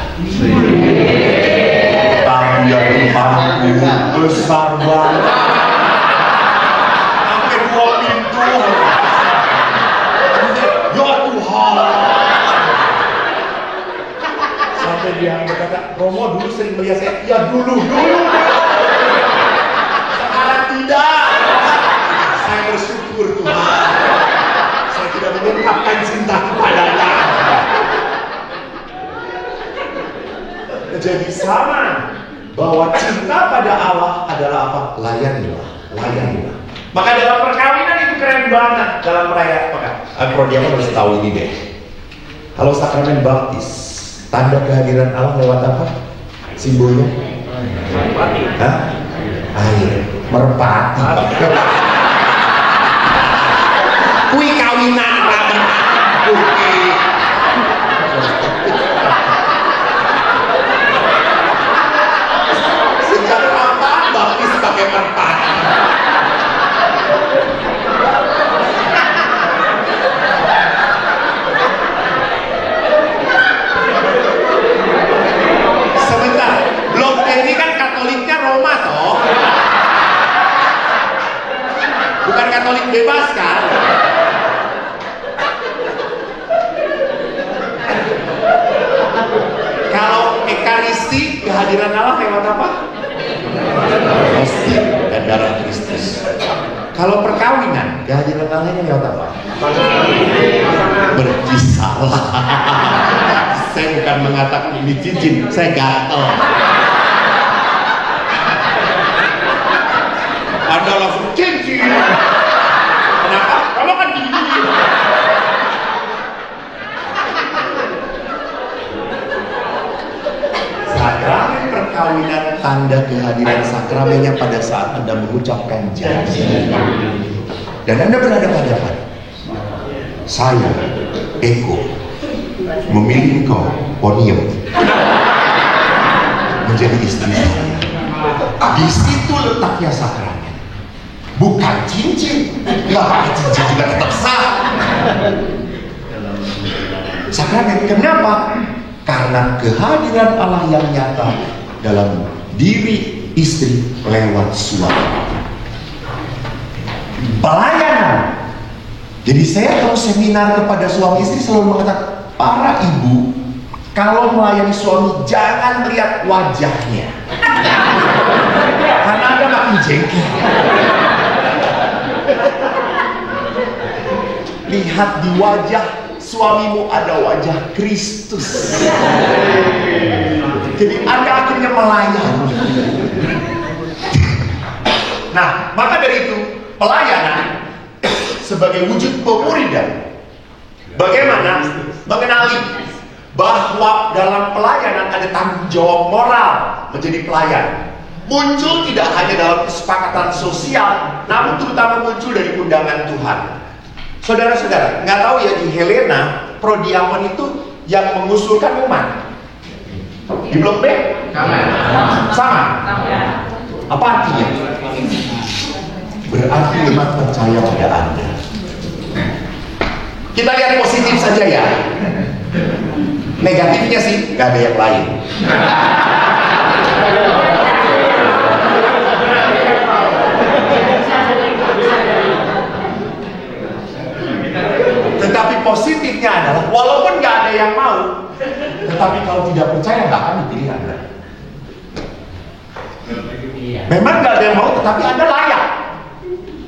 Tamu yang rumahku besar banget, sampai 2 pintu. Ya Tuhan. Sampai dia berkata, Romo dulu sering melihat saya. Ya dulu. Sekarang tidak. Saya bersyukur Tuhan. Saya tidak mengungkapkan cinta kepadanya. Jadi sama, bahwa cinta pada Allah adalah apa? Layanilah. Maka dalam perkawinan itu keren banget dalam perayaan. Prodiaman harus tahu ini deh. Kalau sakramen baptis, tanda kehadiran Allah lewat apa? Simbolnya? Hah? Air, merpati. Kui kawinan ramen. Sejak kapan baptis pakai merpati? Sebentar, blok ini kan Katoliknya Roma toh, bukan Katolik bebas kan? Kalau Ekaristi, kehadiran Allah lewat apa? Hostia dan darah Kristus. Kalau perkawinan, kehadiran Allahnya lewat apa? Berkisalah. Saya bukan mengatakan ini cincin, saya gatel. Anda langsung cincin. Kenapa? Kamu kan gini. Sakramen perkawinan tanda kehadiran sakramennya pada saat Anda mengucapkan janji. Dan Anda berhadapan-hadapan. Saya, Eko, memilih engkau, Ponium, menjadi istri saya. Di situ letaknya sakramen, bukan cincin. Lah, cincin juga tetap sah. Sakramen, kenapa? Karena kehadiran Allah yang nyata dalam diri istri lewat suami. Pelayanan. Jadi saya kalau seminar kepada suami istri selalu mengatakan, para ibu kalau melayani suami jangan melihat wajahnya, karena Anda makin jengkel. Lihat di wajah suamimu ada wajah Kristus. Jadi Anda akhirnya melayani. Nah, maka dari itu pelayanan sebagai wujud pemuridan. Bagaimana mengenali bahwa dalam pelayanan ada tanggung jawab moral menjadi pelayan. Muncul tidak hanya dalam kesepakatan sosial, namun terutama muncul dari undangan Tuhan. Saudara-saudara, nggak tahu ya di Helena, prodiamon itu yang mengusulkan umat. Di blok B? Sama. Apa artinya? Berarti umat percaya pada Anda. Kita lihat positif saja ya. Negatifnya sih nggak ada yang lain. Tetapi positifnya adalah walaupun nggak ada yang mau, tetapi kalau tidak percaya nggak akan dipilih Anda. Memang nggak ada yang mau, tetapi Anda layak.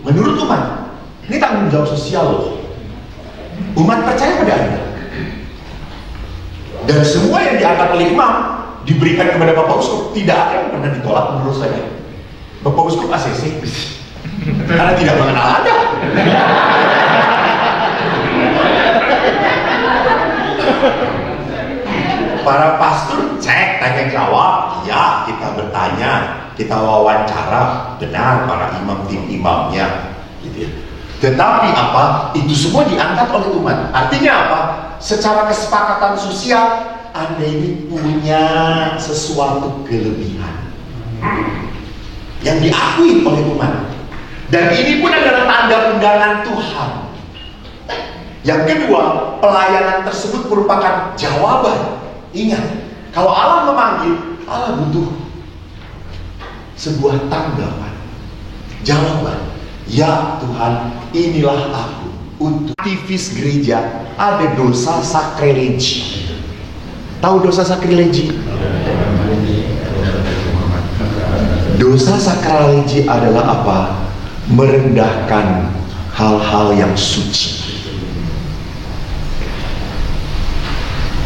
Menurut umat, ini tanggung jawab sosial loh. Umat percaya pada Anda. Dan semua yang diangkat oleh imam diberikan kepada Bapak Uskup. Tidak ada yang pernah ditolak menurut saya. Bapak Uskup ACC karena tidak mengenal Anda. Para pastor cek, tanya jawab. Ya, kita bertanya, kita wawancara. Benar para imam, tim imamnya gitu ya. Tetapi apa? Itu semua diangkat oleh umat. Artinya apa? Secara kesepakatan sosial, Anda ini punya sesuatu kelebihan yang diakui oleh umat. Dan ini pun adalah tanda undangan Tuhan. Yang kedua, pelayanan tersebut merupakan jawaban. Ingat, kalau Allah memanggil, Allah butuh sebuah tanggapan, jawaban. Ya Tuhan, inilah aku. Untuk aktivis gereja ada dosa sakrelegi. Tahu dosa sakrelegi? Dosa sakrelegi adalah apa? Merendahkan hal-hal yang suci.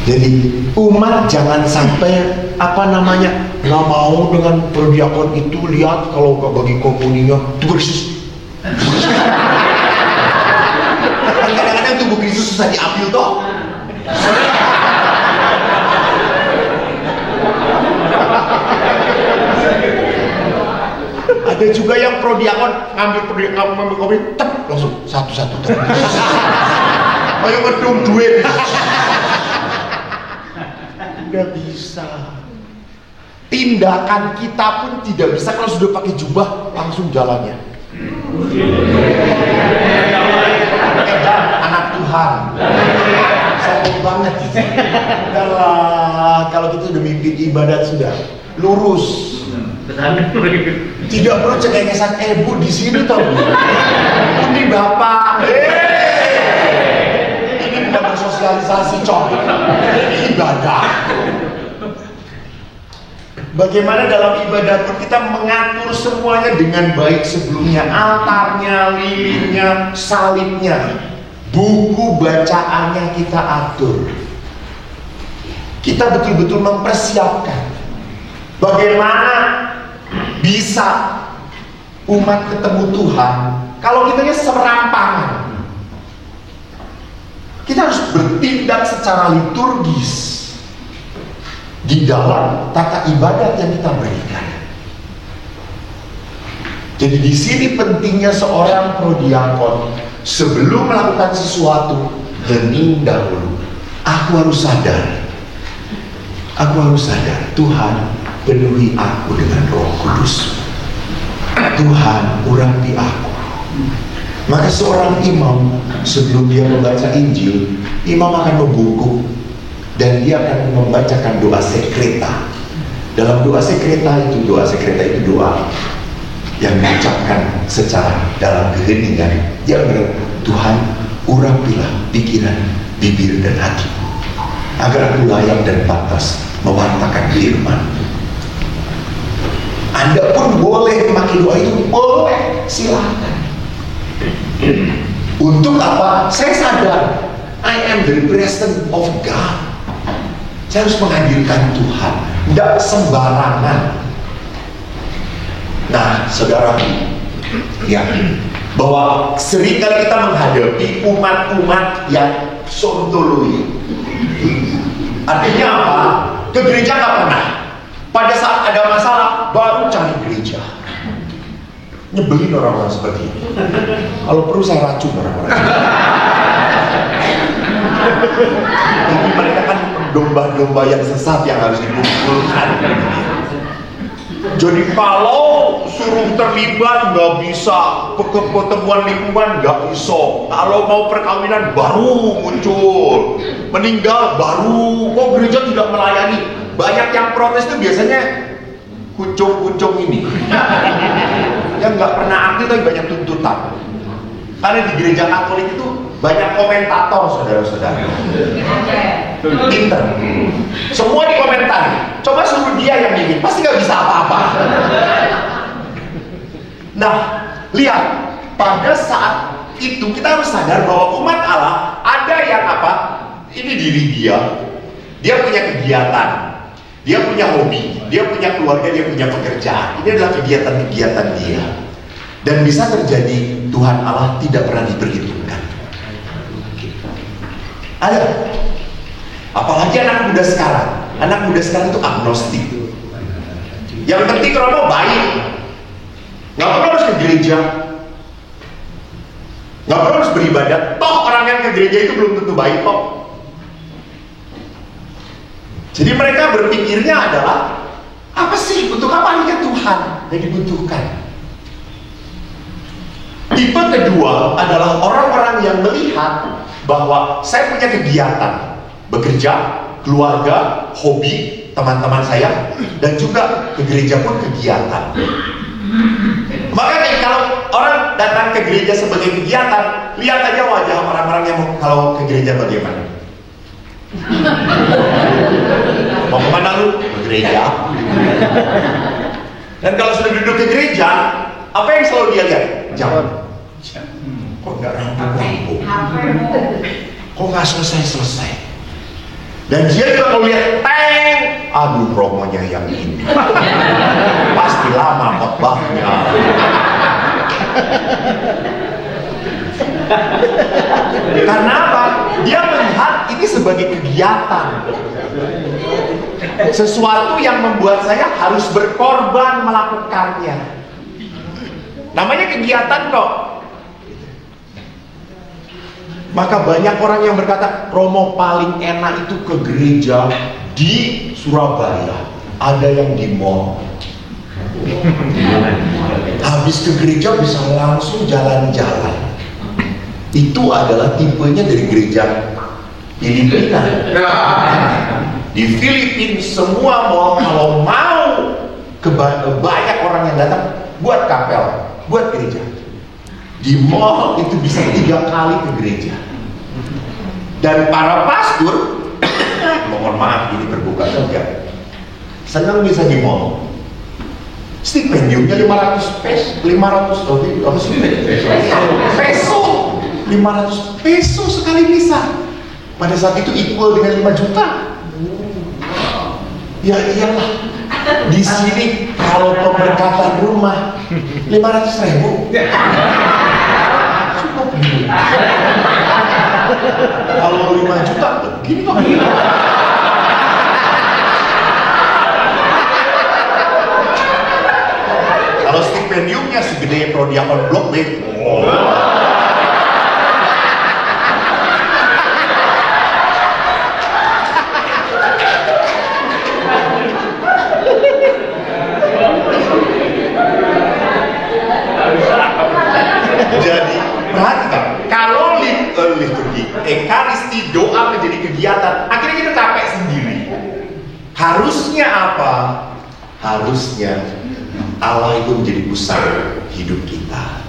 Jadi umat jangan sampai nggak mau dengan perdiakon itu. Lihat kalau nggak bagi komuninya tubuh Kristus. Kadang-kadang tubuh Kristus susah diambil toh. Ada juga yang prodiakon ngambil kopi, langsung satu-satu. Ayo ngedum duit. Tidak bisa. Tindakan kita pun tidak bisa kalau sudah pakai jubah langsung jalannya. Anak Tuhan. Sombong banget. Kalau kita udah mimpin ibadat sudah lurus. Tidak perlu cengengesan ibu di sini toh. Ini bapak. Ini bukan bersosialisasi coy. Ini ibadah. Bagaimana dalam ibadah pun kita mengatur semuanya dengan baik sebelumnya. Altarnya, lilinnya, salibnya, buku bacaannya kita atur. Kita betul-betul mempersiapkan. Bagaimana bisa umat ketemu Tuhan kalau kitanya serampangan? Kita harus bertindak secara liturgis di dalam tata ibadat yang kita berikan. Jadi di sini pentingnya seorang prodiakon sebelum melakukan sesuatu, hening dahulu. Aku harus sadar Tuhan, penuhi aku dengan Roh Kudus. Tuhan, urapi aku. Maka seorang imam sebelum dia membaca Injil, imam akan membungkuk dan dia akan membacakan doa sekreta. Dalam doa sekreta itu doa yang diucapkan secara dalam keheningan. Dia berkata, Tuhan, urapilah pikiran, bibir dan hatiku, agar aku layak dan pantas mewartakan firman. Anda pun boleh memakai doa itu, boleh, silakan. Untuk apa? Saya sadar, I am the presence of God. Saya harus menghadirkan Tuhan, tidak sembarangan. Nah, saudaraku, ya, bahwa seringkali kita menghadapi umat-umat yang sontoloy. Artinya apa? Ke gereja nggak pernah. Pada saat ada masalah, baru cari gereja. Nyebelin orang-orang seperti ini. Kalau perlu saya racun orang-orang. Tapi mereka kan domba-domba yang sesat yang harus dipukulkan. Jadi kalau suruh terlibat nggak bisa, pertemuan lingkungan nggak bisa. Kalau mau perkawinan baru muncul, meninggal baru. Kok gereja tidak melayani? Banyak yang protes itu biasanya kucung-kucung ini, yang nggak pernah aktif tapi banyak tuntutan. Karena di gereja Katolik itu banyak komentator, saudara-saudara. Pinter. Semua dikomentari. Coba suruh dia yang bikin, pasti nggak bisa apa-apa. Nah, lihat, pada saat itu kita harus sadar bahwa umat Allah ada yang apa? Ini diri dia punya kegiatan, dia punya hobi, dia punya keluarga, dia punya pekerjaan. Ini adalah kegiatan-kegiatan dia. Dan bisa terjadi Tuhan Allah tidak pernah diperhitungkan. Ada. Apalagi anak muda sekarang. Anak muda sekarang itu agnostik. Yang penting romo baik. Gak perlu harus ke gereja, gak perlu harus beribadat. Toh orang yang ke gereja itu belum tentu baik kok. Jadi mereka berpikirnya adalah, apa sih, untuk apa hanya Tuhan yang dibutuhkan? Tipe kedua adalah orang-orang yang melihat bahwa saya punya kegiatan, bekerja, keluarga, hobi, teman-teman saya, dan juga ke gereja pun kegiatan. Maka kalau orang datang ke gereja sebagai kegiatan, lihat aja wajah orang-orang yang kalau ke gereja bagaimana. Mau kemana lu? Ke gereja. Dan kalau sudah duduk ke gereja, apa yang selalu dia lihat? Jam. Kok nggak rampung-rampung? Kok nggak selesai-selesai? Dan dia juga kalau lihat tank, aduh promonya yang ini pasti lama khotbahnya. Karena apa? Dia melihat ini sebagai kegiatan, sesuatu yang membuat saya harus berkorban melakukannya. Namanya kegiatan kok. Maka banyak orang yang berkata, Romo paling enak itu ke gereja di Surabaya. Ada yang di mall. Habis ke gereja bisa langsung jalan-jalan. Itu adalah tipenya dari gereja Filipina. Di Filipina semua mall kalau mau banyak orang yang datang, buat kapel, buat gereja. Di mall itu bisa 3 kali ke gereja. Dan para pastor, mohon maaf ini terbuka saja, senang bisa di mall. Stipendiumnya 500 peso sekali misa. Pada saat itu equal dengan 5 juta. Ya iyalah. Di sini kalau pemberkatan rumah 500.000. Cukup. Kalau 5 juta, gini kok. Kalau stipendiumnya segede Prodiakon Blok B. Jadi perhatikan, kalau liturgi, ekaristi, doa menjadi kegiatan, akhirnya kita capek sendiri. Harusnya apa? Harusnya Allah itu menjadi pusat hidup kita.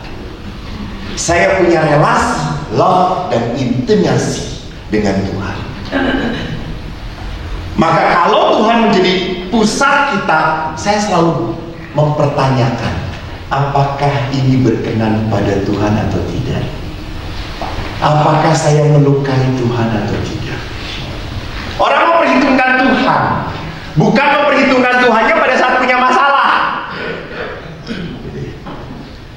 Saya punya relasi, love, dan intimasi dengan Tuhan. Maka kalau Tuhan menjadi pusat kita, saya selalu mempertanyakan, apakah ini berkenan pada Tuhan atau tidak? Apakah saya melukai Tuhan atau tidak? Orang memperhitungkan Tuhan, bukan memperhitungkan Tuhannya pada saat punya masalah.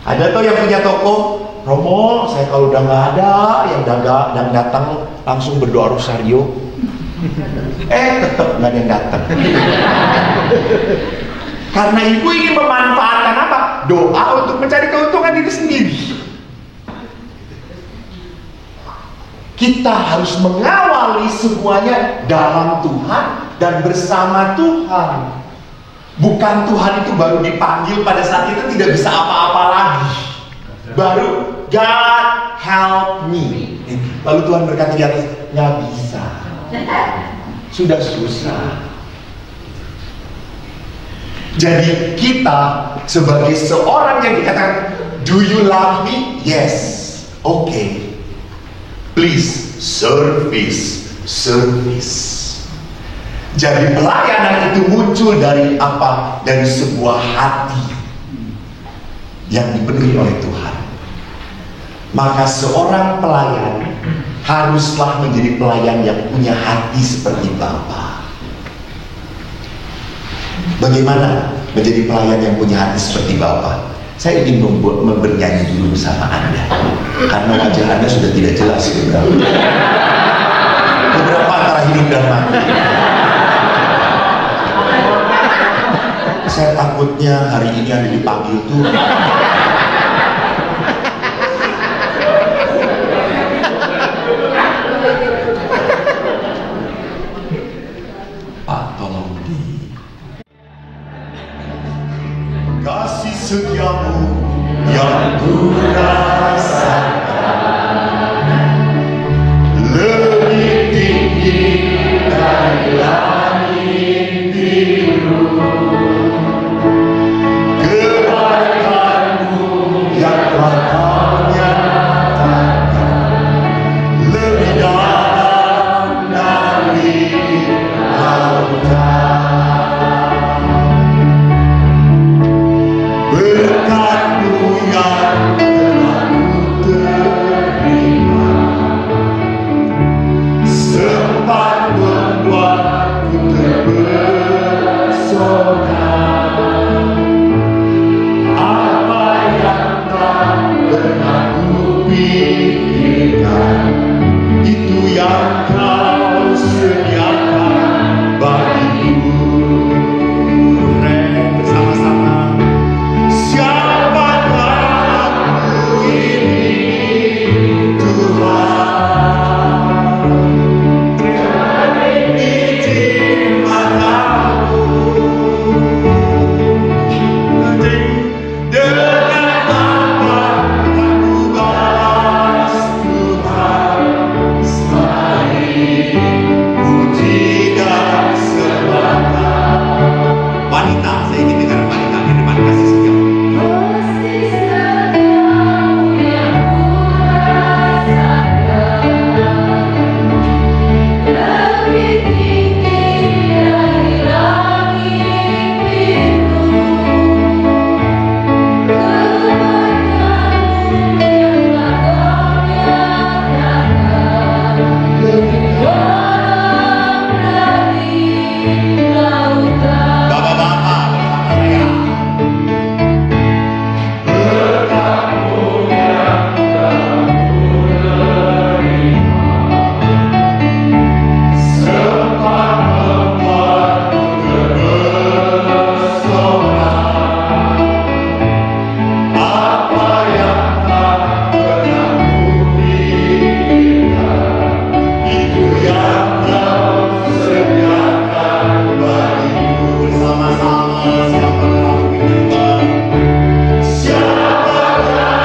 Ada tuh yang punya toko, Romo, saya kalau udah nggak ada yang dagang datang langsung berdoa rosario. Tetap nggak ada yang datang. Karena ibu ini memanfaatkan apa? Doa untuk mencari keuntungan diri sendiri. Kita harus mengawali semuanya dalam Tuhan dan bersama Tuhan. Bukan Tuhan itu baru dipanggil pada saat itu tidak bisa apa-apa lagi. Baru God help me. Lalu Tuhan berkata di atas, nggak bisa. Sudah susah. Jadi kita sebagai seorang yang dikatakan, do you love me? Yes. Okay. Please, service. Jadi pelayanan itu muncul dari apa? Dari sebuah hati yang dipenuhi oleh Tuhan. Maka seorang pelayan haruslah menjadi pelayan yang punya hati seperti Bapa. Bagaimana menjadi pelayan yang punya hati seperti Bapa? Saya ingin bernyanyi dulu bersama Anda, karena wajah Anda sudah tidak jelas beberapa antara hidup dan mati. Saya takutnya hari ini ada dipanggil tuh. Pak, tolong kasih setiamu yang kurang. pikirkan, itu yang kau sediakan bagiku. Bersama-sama. Siapakah aku ini, Tuhan? Izin matamu dengan apa aku balas Tuhan, selain puji dan sembah. Wanita, saya ingin dengar wanita di depan kasih setia. Bapak-bapak bersama saya. Apa yang tak pernah kupikirkan, itu yang kau sediakan bagiku. Bersama-sama siapakah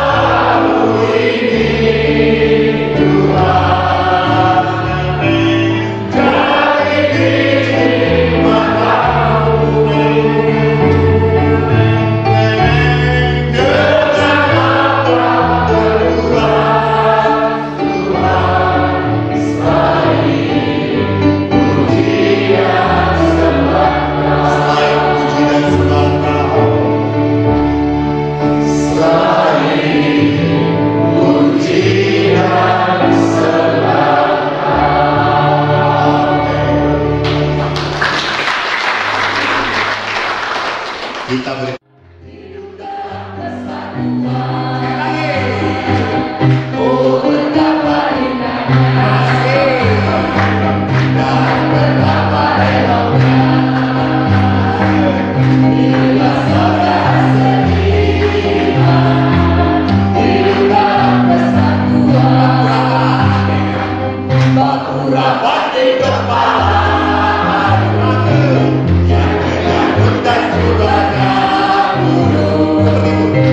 aku ini, Tuhan? Siapakah aku ini, Tuhan? Dari biji matamu dengan apa berubah Tuhan, selain puji dan sembah Kau. Selain puji dan sembah Kau. Selain puji dan sembah Kau. Kita beri rapat di kepala yang menyambut dan juga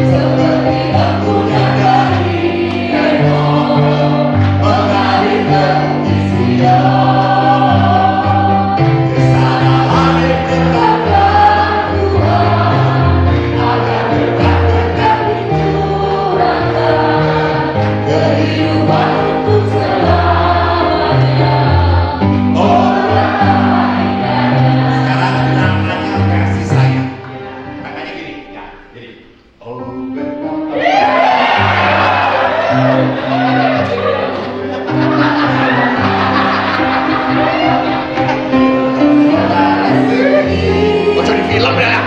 seperti lampunya dari Eno mengalir ke bukit Sion. Kesana lari berkata Tuhan, agar berkat-berkat dicurahkan, kehidupan untuk selamanya. Sekarang bilangannya versi saya. Katanya gini, ya. Jadi, oh bocor di film ya.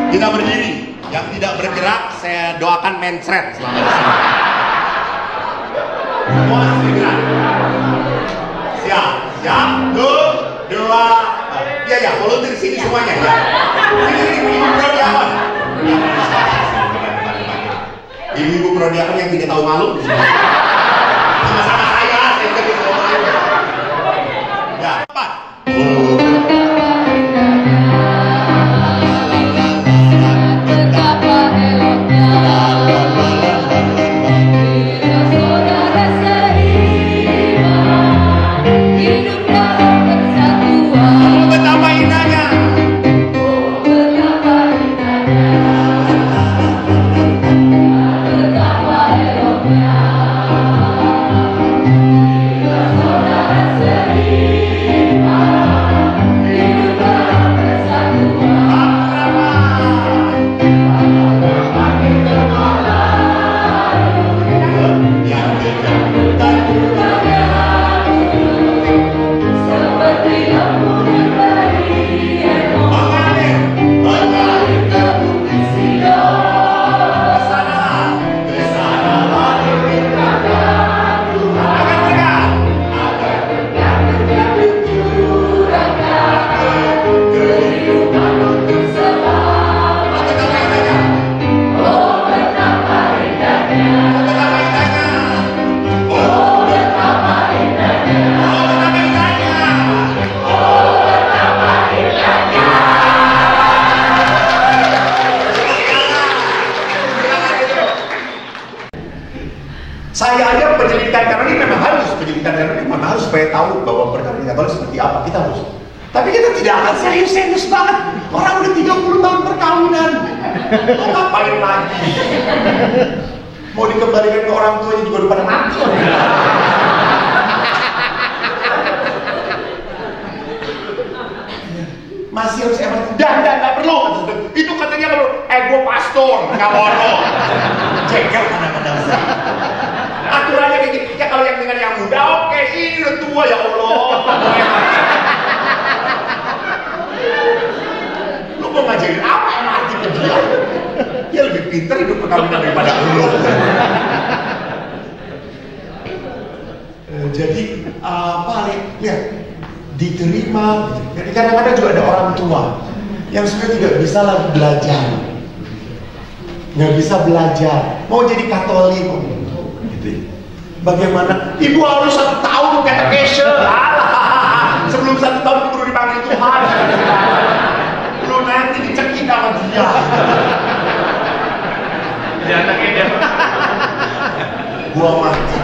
Kita berdiri, yang tidak bergerak saya doakan mencret selama di sini. Semua harus bergerak. Siap, siap, 2, 2. Ya, volunteer sini semuanya ya. Sini, ibu prodiakon. Ibu prodiakon yang tidak tahu malu. Sama-sama saya jadi malu. Ya, 4. Betapa eloknya bila saudara memang penyelidikan Katolik memang harus, penyelidikan Katolik memang harus supaya tahu bahwa perkawinan Katolik seperti apa, kita harus. Tapi kita tidak akan serius banget. Orang udah 30 tahun perkawinan, mau ngapain lagi? Mau dikembalikan ke orang tuanya juga udah pada mati. Masih harus emosi. Dan nggak perlu. Itu katanya perlu. Gue pastor, nggak ngoro. Jengkel kadang-kadang saya. Aturannya kayak gini. Ya kalau yang dengan yang muda, oke. Ini udah tua ya Allah. Lu mau ngajarin apa yang arti ke dia? Dia lebih pintar hidup perkawinan daripada lu. Jadi apa lihat diterima. Jadi kadang-kadang juga ada orang tua yang sudah tidak bisa lagi belajar, nggak bisa belajar, mau jadi Katolik, gitu. Bagaimana? Ibu harus 1 tahun catechism. Sebelum 1 tahun perlu dipanggil Tuhan. Belum nanti dicekik sama dia. Diantakin dia. Gua mati.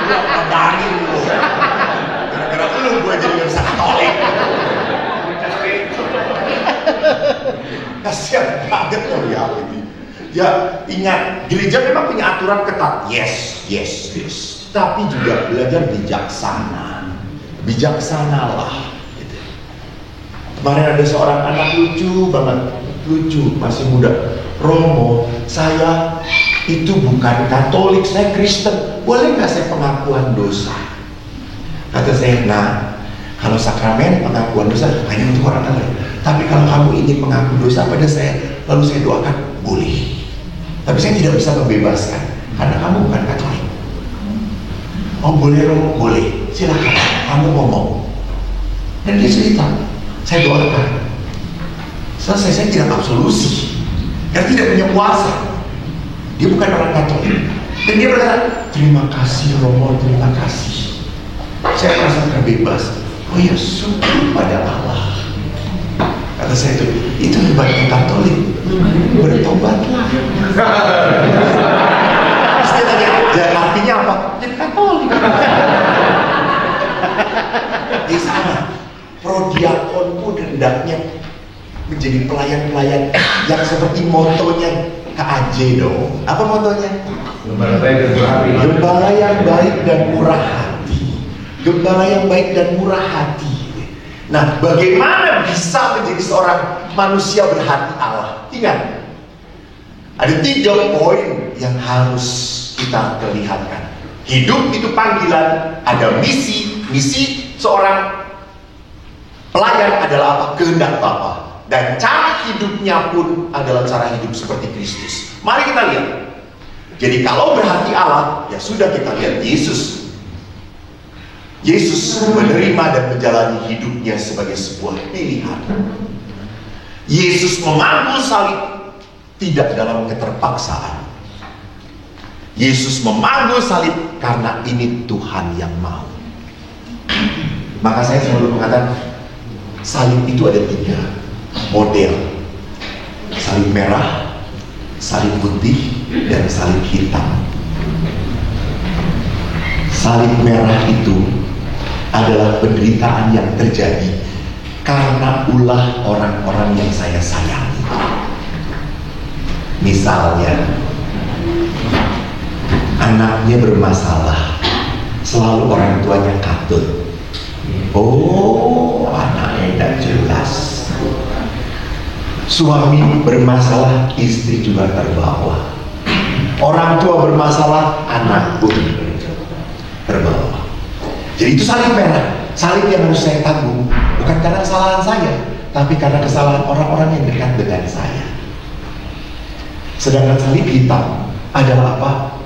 Gua padarin lu. Gara-gara lu gua jadi nggak bisa Katolik. Kasihan banget loh ya ini. Ya ingat, gereja memang punya aturan ketat. Yes. Tapi juga belajar bijaksana. Bijaksanalah. Gitu. Kemarin ada seorang anak lucu banget, masih muda. Romo, saya itu bukan Katolik, saya Kristen. Boleh nggak saya pengakuan dosa? Kata saya, nah, kalau sakramen pengakuan dosa hanya untuk orang Katolik. Tapi kalau kamu ingin mengaku dosa pada saya, lalu saya doakan, boleh. Tapi saya tidak bisa membebaskan karena kamu bukan Katolik. Oh boleh Romo, boleh. Silakan, kamu ngomong. Dan dia cerita, saya doakan. Selesai, saya tidak absolusi. Karena tidak punya kuasa. Dia bukan orang Katolik. Dan dia berkata, terima kasih Romo, terima kasih. Saya merasa terbebas. Oh ya, syukur pada Allah. Kata saya itu hebatnya Katolik. Bertobatlah. Terus dia tanya, ya artinya apa? Jadi Katolik. Dia sama. Prodiakon pun hendaknya menjadi pelayan-pelayan yang seperti motonya KAJ dong. Apa motonya? Gembala yang baik dan murah hati. Gembala yang baik dan murah hati. Nah, bagaimana bisa menjadi seorang manusia berhati Allah? Ingat, ada 3 poin yang harus kita perlihatkan. Hidup itu panggilan, ada misi. Misi seorang pelayan adalah apa? Kehendak Bapa. Dan cara hidupnya pun adalah cara hidup seperti Kristus. Mari kita lihat. Jadi kalau berhati Allah, ya sudah kita lihat Yesus. Yesus menerima dan menjalani hidupnya sebagai sebuah pilihan. Yesus memangku salib tidak dalam keterpaksaan. Yesus memangku salib karena ini Tuhan yang mau. Maka saya selalu mengatakan salib itu ada 3 model. Salib merah, salib putih, dan salib hitam. Salib merah itu adalah penderitaan yang terjadi karena ulah orang-orang yang saya sayangi. Misalnya, anaknya bermasalah, selalu orang tuanya katut. Oh, anaknya tidak jelas. Suami bermasalah, istri juga terbawa. Orang tua bermasalah, anak pun terbawa. Jadi itu salib merah, salib yang harus saya tanggung, bukan karena kesalahan saya, tapi karena kesalahan orang-orang yang dekat dengan saya. Sedangkan salib hitam adalah apa?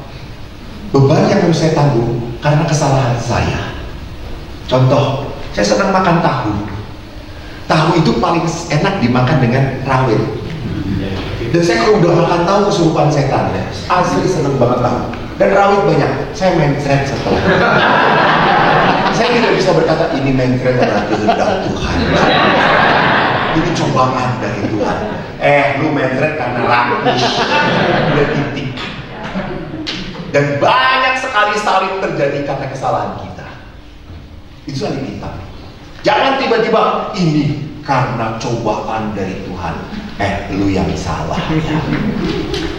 Beban yang harus saya tanggung karena kesalahan saya. Contoh, saya senang makan tahu. Tahu itu paling enak dimakan dengan rawit. Dan saya kalau udah makan tahu kesurupan setan, asli seneng banget tahu. Dan rawit banyak, saya mencret setelah. Saya tidak bisa berkata ini mencret adalah kehendak Tuhan. Ini cobaan dari Tuhan. Lu mencret karena ragu. Udah titik. Dan banyak sekali salib terjadi karena kesalahan kita. Itu salib kita. Jangan tiba-tiba ini karena cobaan dari Tuhan. Lu yang salah ya.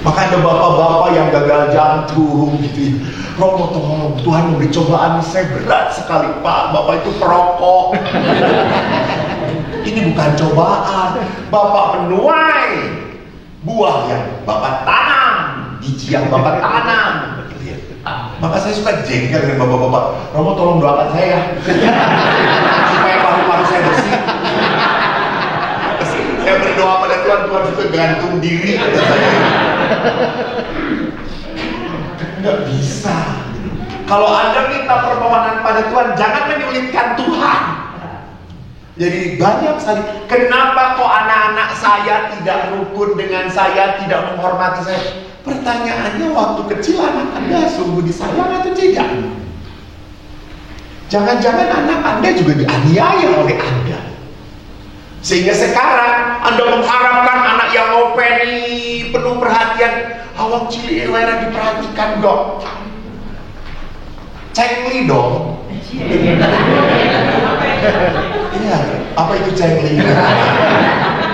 Maka ada bapak-bapak yang gagal jantung gitu. Romo tolong, Tuhan memberi cobaan saya berat sekali Pak. Bapak itu perokok. Ini bukan cobaan. Bapak menuai buah yang Bapak tanam, biji yang Bapak tanam. Maka saya suka jengkel dengan bapak-bapak. Romo tolong doakan saya supaya paru-paru saya bersih. Saya berdoa pada Tuhan, Tuhan suka gantung diri pada saya. Nggak bisa. Kalau Anda minta permohonan pada Tuhan, jangan menyulitkan Tuhan. Jadi banyak sekali. Kenapa kok anak-anak saya tidak rukun dengan saya, tidak menghormati saya? Pertanyaannya, waktu kecil anak Anda sungguh disayang atau tidak? Jangan-jangan anak Anda juga dianiaya oleh Anda. Sehingga sekarang Anda mengharapkan anak yang openi, penuh perhatian. Awak cilik era diperhatikan dong. Cengli dong. Iya, apa itu cengli?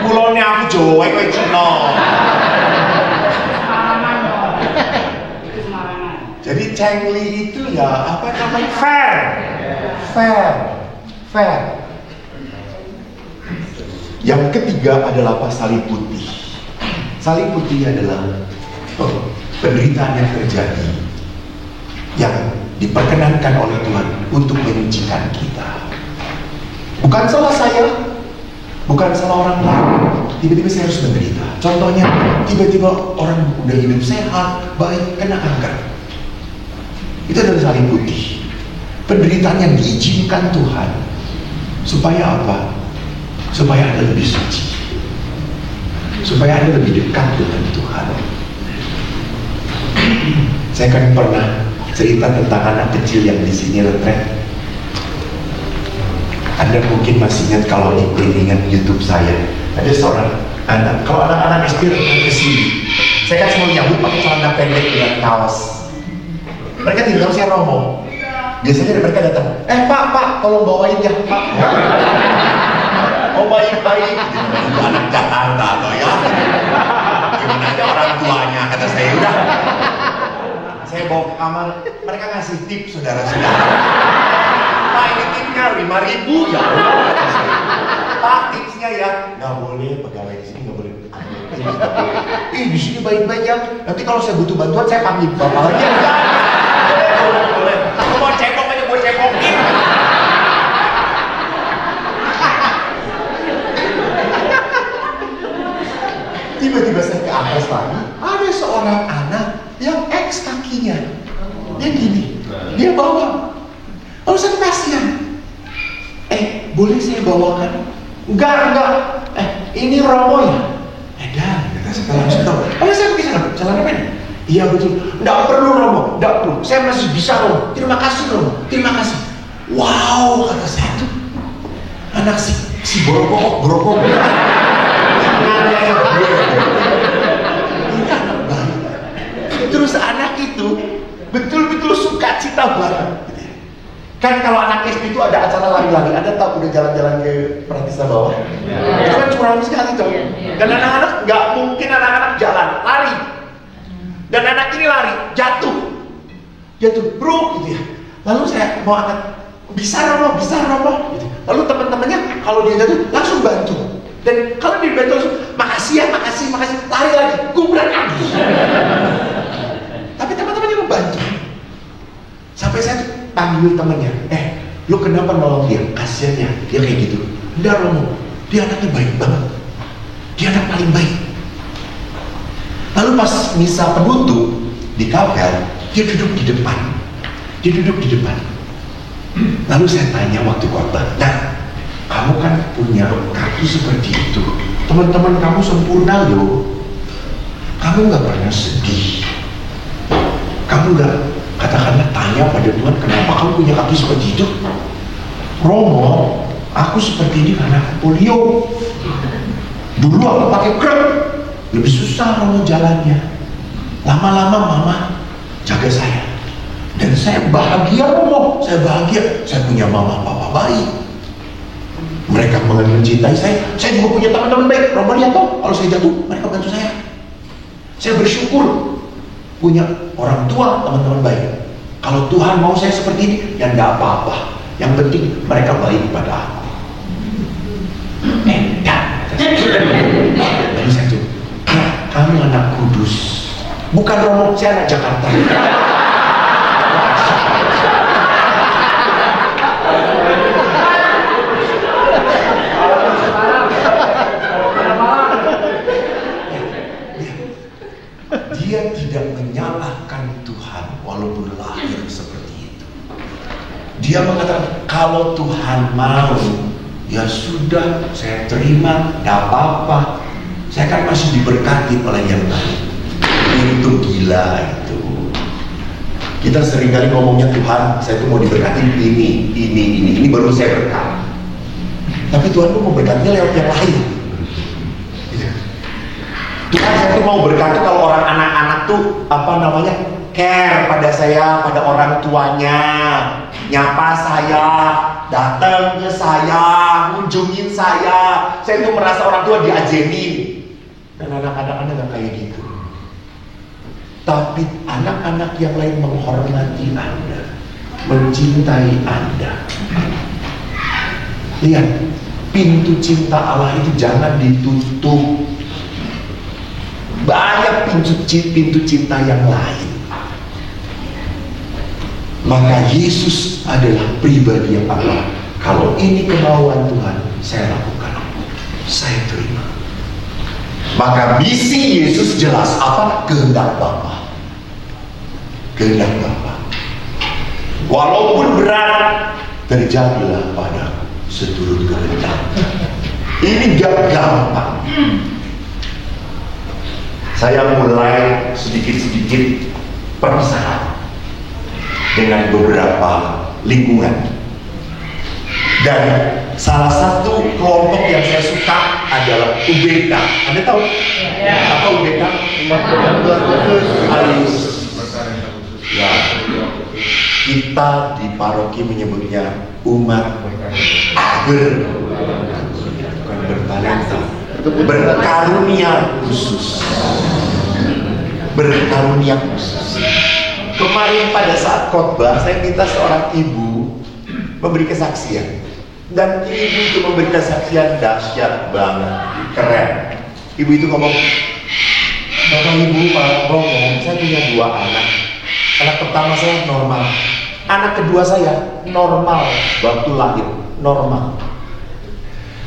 Kulonnya aku Jawa, aku Cina. Jadi cengli itu ya apa namanya? Fair. Yang ketiga adalah apa? Salib putih. Salib putih adalah penderitaan yang terjadi, yang diperkenankan oleh Tuhan untuk menyucikan kita. Bukan salah saya, bukan salah orang lain. Tiba-tiba saya harus menderita. Contohnya, tiba-tiba orang udah hidup sehat, baik, kena kanker. Itu adalah salib putih. Penderitaan yang diizinkan Tuhan. Supaya apa? Supaya Anda lebih suci, supaya Anda lebih dekat dengan Tuhan. Saya kan pernah cerita tentang anak kecil yang di sini retret. Anda mungkin masih ingat kalau ingat YouTube saya. Ada seorang anak, kalau anak-anak SD retret ke sini, saya kan selalu nyambut pakai celana pendek dengan kaos. Mereka tinggal saya Romo. Biasanya mereka datang, Pak, tolong bawain ya Pak. Oh baik-baik, itu anak Jakarta atau ya. Gimana aja orang tuanya, kata saya. Udah, saya bawa ke kamar, mereka ngasih tip saudara-saudara. Pak, ini tipnya 5.000 ya. Pak, tipsnya ya, nggak boleh pegawai di sini, nggak boleh. Di sini baik-baik ya. Nanti kalau saya butuh bantuan, saya panggil bapak lagi. Boleh. Aku mau cebok aja, gue cebokin. Tiba-tiba saya ke atas lagi, ada seorang anak yang X kakinya. Dia gini, dia bawa. Lalu saya kasihan. Boleh saya bawakan? Enggak. Ini Romo ya? Dah, kata saya langsung tahu. Lalu saya pergi sana, celana pendek. Iya betul. Enggak perlu Romo, enggak perlu. Saya masih bisa Romo. Terima kasih Romo, terima kasih. Wow, kata saya tuh. Anak si borokok. Terus anak itu betul-betul suka cita banget. Kan kalau anak SD itu ada acara lari-lari, ada tahu udah jalan-jalan ke Pratista bawah. Itu kan curang sekali dong. Dan anak-anak nggak mungkin anak-anak jalan, lari. Dan anak ini lari, jatuh, bro gitu ya. Lalu saya mau anak bisa Romo, gitu. Lalu teman-temannya kalau dia jatuh langsung bantu. Dan kalau dia bantu langsung makasih, lari lagi, gubrak lagi. Tapi teman-temannya membantu. Sampai saya panggil temannya, lu kenapa nolong dia? Kasiannya, dia kayak gitu. Enggak Romo, dia anaknya baik banget. Dia anak paling baik. Lalu pas misa penutup di kapel, dia duduk di depan. Lalu saya tanya waktu khotbah, nah, kamu kan punya kaki seperti itu. Teman-teman kamu sempurna loh. Kamu nggak pernah sedih. Kamu nggak katakanlah tanya pada Tuhan kenapa kamu punya kaki seperti itu. Romo, aku seperti ini karena polio. Dulu aku pakai krep, lebih susah Romo jalannya. Lama-lama mama jaga saya. Dan saya bahagia Romo, saya bahagia. Saya punya mama papa baik. Mereka mencintai saya. Saya juga punya teman-teman baik. Romo lihat toh, kalau saya jatuh, mereka bantu saya. Saya bersyukur punya orang tua, teman-teman baik. Kalau Tuhan mau saya seperti ini, ya enggak apa-apa. Yang penting mereka baik pada aku. Lalu saya tuh, kamu anak kudus. Bukan Romo, saya anak Jakarta. Dia tidak menyalahkan Tuhan walaupun lahir seperti itu. Dia mengatakan, kalau Tuhan mau, ya sudah, saya terima, gak apa-apa. Saya kan masih diberkati oleh yang lain. Itu gila itu. Kita seringkali ngomongnya, Tuhan, saya tuh mau diberkati ini baru saya berkat. Tapi Tuhan tuh mau berkatnya lewat yang lain. Tuhan, saya tuh mau berkat tuh kalau orang anak-anak tuh care pada saya, pada orang tuanya, nyapa saya, datang ke saya, kunjungin saya. Saya tuh merasa orang tua diajenin. Dan anak-anak nggak kayak gitu. Tapi anak-anak yang lain menghormati Anda, mencintai Anda. Lihat, pintu cinta Allah itu jangan ditutup. Banyak pintu cinta yang lain. Maka Yesus adalah pribadi yang Allah. Kalau ini kemauan Tuhan, saya lakukan. Saya terima. Maka misi Yesus jelas apa? Kehendak Bapa. Kehendak Bapa. Walaupun berat, terjadilah pada seturut kehendak. Ini gak gampang. Saya mulai sedikit-sedikit perpisahan dengan beberapa lingkungan. Dan salah satu kelompok yang saya suka adalah UBK. Anda tahu? Ya. Apa UBK? Ya. Kita di paroki menyebutnya umat bertalenta, berkarunia khusus. Berkarunia khusus. Kemarin pada saat khotbah, saya minta seorang ibu memberi kesaksian. Dan ibu itu memberi kesaksian dahsyat banget, keren. Ibu itu ngomong, Bapak Ibu, Pak Romo, saya punya 2 anak. Anak pertama saya normal, anak kedua saya normal waktu lahir, normal.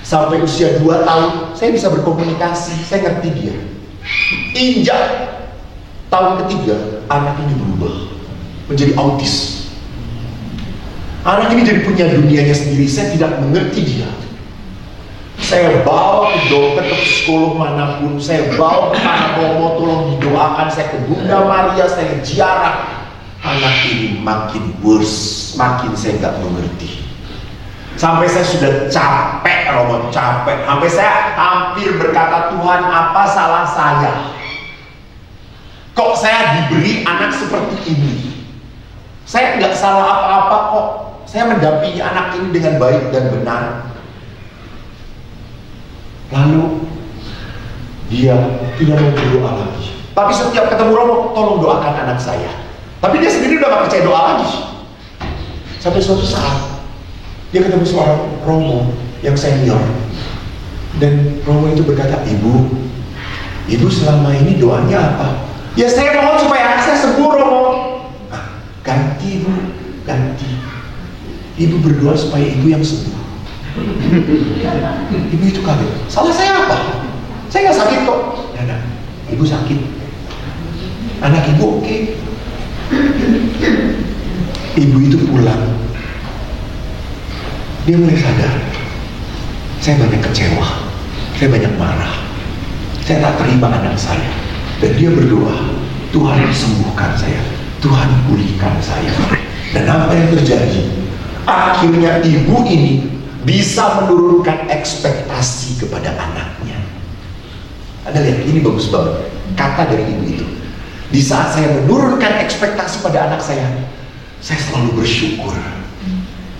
Sampai usia 2 tahun, saya bisa berkomunikasi, saya ngerti dia. Injak tahun ketiga, anak ini berubah menjadi autis. Anak ini jadi punya dunianya sendiri, saya tidak mengerti dia. Saya bawa ke dokter, ke psikolog manapun, saya bawa ke Pak Romo, tolong didoakan, saya ke Bunda Maria, saya ziarah. Anak ini makin worse, makin saya nggak mengerti. Sampai saya sudah capek, Romo, capek. Sampai saya hampir berkata, Tuhan, apa salah saya? Kok saya diberi anak seperti ini? Saya nggak salah apa-apa kok. Saya mendampingi anak ini dengan baik dan benar. Lalu dia tidak mau berdoa lagi. Tapi setiap ketemu Romo, tolong doakan anak saya. Tapi dia sendiri udah gak percaya doa lagi. Sampai suatu saat dia ketemu seorang Romo yang senior. Dan Romo itu berkata, Ibu selama ini doanya apa? Ya saya mohon supaya anak saya sembuh, Romo. Ganti Ibu, ganti. Ibu berdoa supaya Ibu yang sembuh. Ibu itu kaget. Salah saya apa? Saya nggak sakit kok. Nah, Ibu sakit. Anak Ibu oke. Ibu itu pulang. Dia mulai sadar. Saya banyak kecewa. Saya banyak marah. Saya tak terima anak saya. Dan dia berdoa, Tuhan sembuhkan saya. Tuhan pulihkan saya. Dan apa yang terjadi? Akhirnya ibu ini bisa menurunkan ekspektasi kepada anaknya. Anda lihat, ini bagus banget. Kata dari ibu itu, Di saat saya menurunkan ekspektasi pada anak saya selalu bersyukur.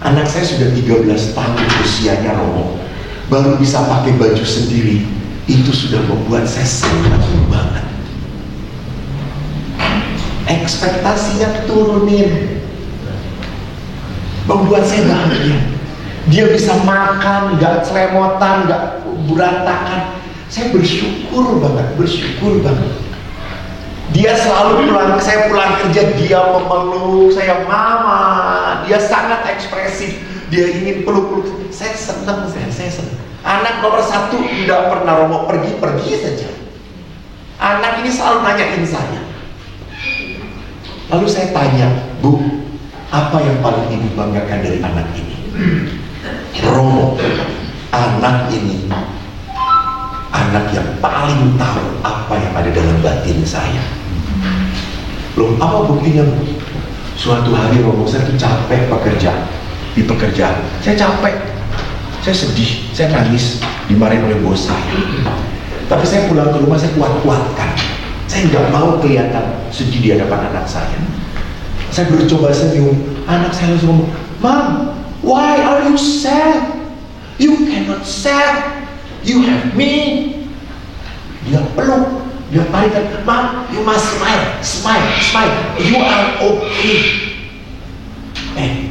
Anak saya sudah 13 tahun usianya, Romo, baru bisa pakai baju sendiri. Itu sudah membuat saya senang banget. Ekspektasinya turunin, membuat saya bahagia. Dia bisa makan, gak selemotan, gak berantakan. Saya bersyukur banget. Dia selalu saya pulang kerja, dia memeluk saya, mama. Dia sangat ekspresif, dia ingin peluk-peluk. Saya senang. Anak nomor 1 tidak pernah, Romo, pergi saja. Anak ini selalu nanyain saya. Lalu saya tanya, Bu, apa yang paling ibu banggakan dari anak ini? Romo, anak ini anak yang paling tahu apa yang ada dalam batin saya. Loh, apa buktinya, Bu? Suatu hari, Romo, saya tuh capek di pekerjaan. Saya capek, saya sedih, saya nangis, dimarahin oleh bos saya. Tapi saya pulang ke rumah, saya kuat-kuatkan. Saya nggak mau kelihatan sedih di hadapan anak saya. Saya bercoba senyum. Anak saya langsung ngomong, Mom, why are you sad? You cannot sad. You have me. Dia peluk, dia parikan, Mom, you must smile. You are okay. Dan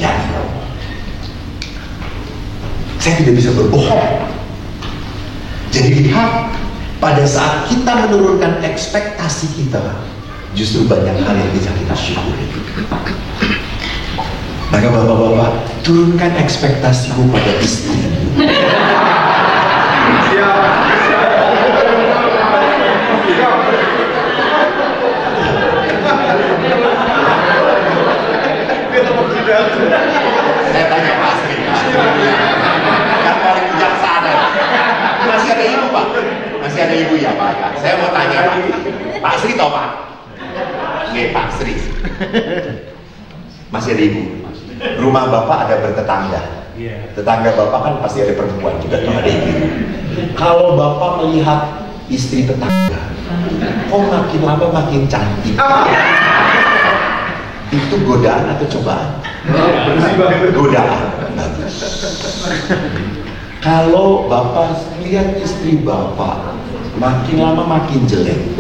saya tidak bisa berbohong. Jadi lihat, pada saat kita menurunkan ekspektasi kita, justru banyak hal yang bisa kita syukuri. Maka bapak-bapak, turunkan ekspektasimu pada istrimu. Saya tanya Pak Sri, yang paling bijaksana. Masih ada ibu, Pak? Masih ada ibu ya, Pak? Saya mau tanya, Pak. Pak Sri tau, Pak? Oke, Pak Sri. Masih ada ibu. Rumah Bapak ada bertetangga. Tetangga Bapak kan pasti ada perempuan juga, tuh ada ibu. Kalau Bapak melihat istri tetangga, kok makin lama makin cantik? Itu godaan atau cobaan? Godaan. Kalau Bapak lihat istri Bapak makin lama makin jelek,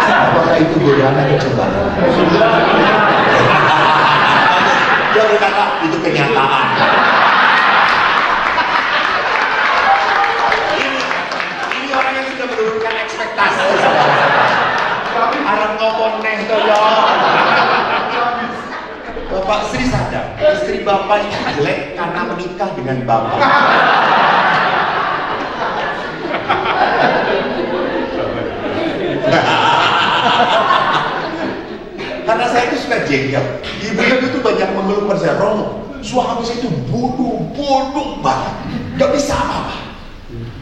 apakah itu godaan atau cobaan? Dia berkata itu kenyataan. Ini orang yang sudah menurunkan ekspektasi. Arab ngopon neh toyo. Bapak Sri sadar, istri Bapak itu jelek karena menikah dengan Bapak. Karena saya itu suka jengkel. Ibunya itu banyak mengeluh pada saya, Romo, suami saya itu bodoh banget, gak bisa apa-apa.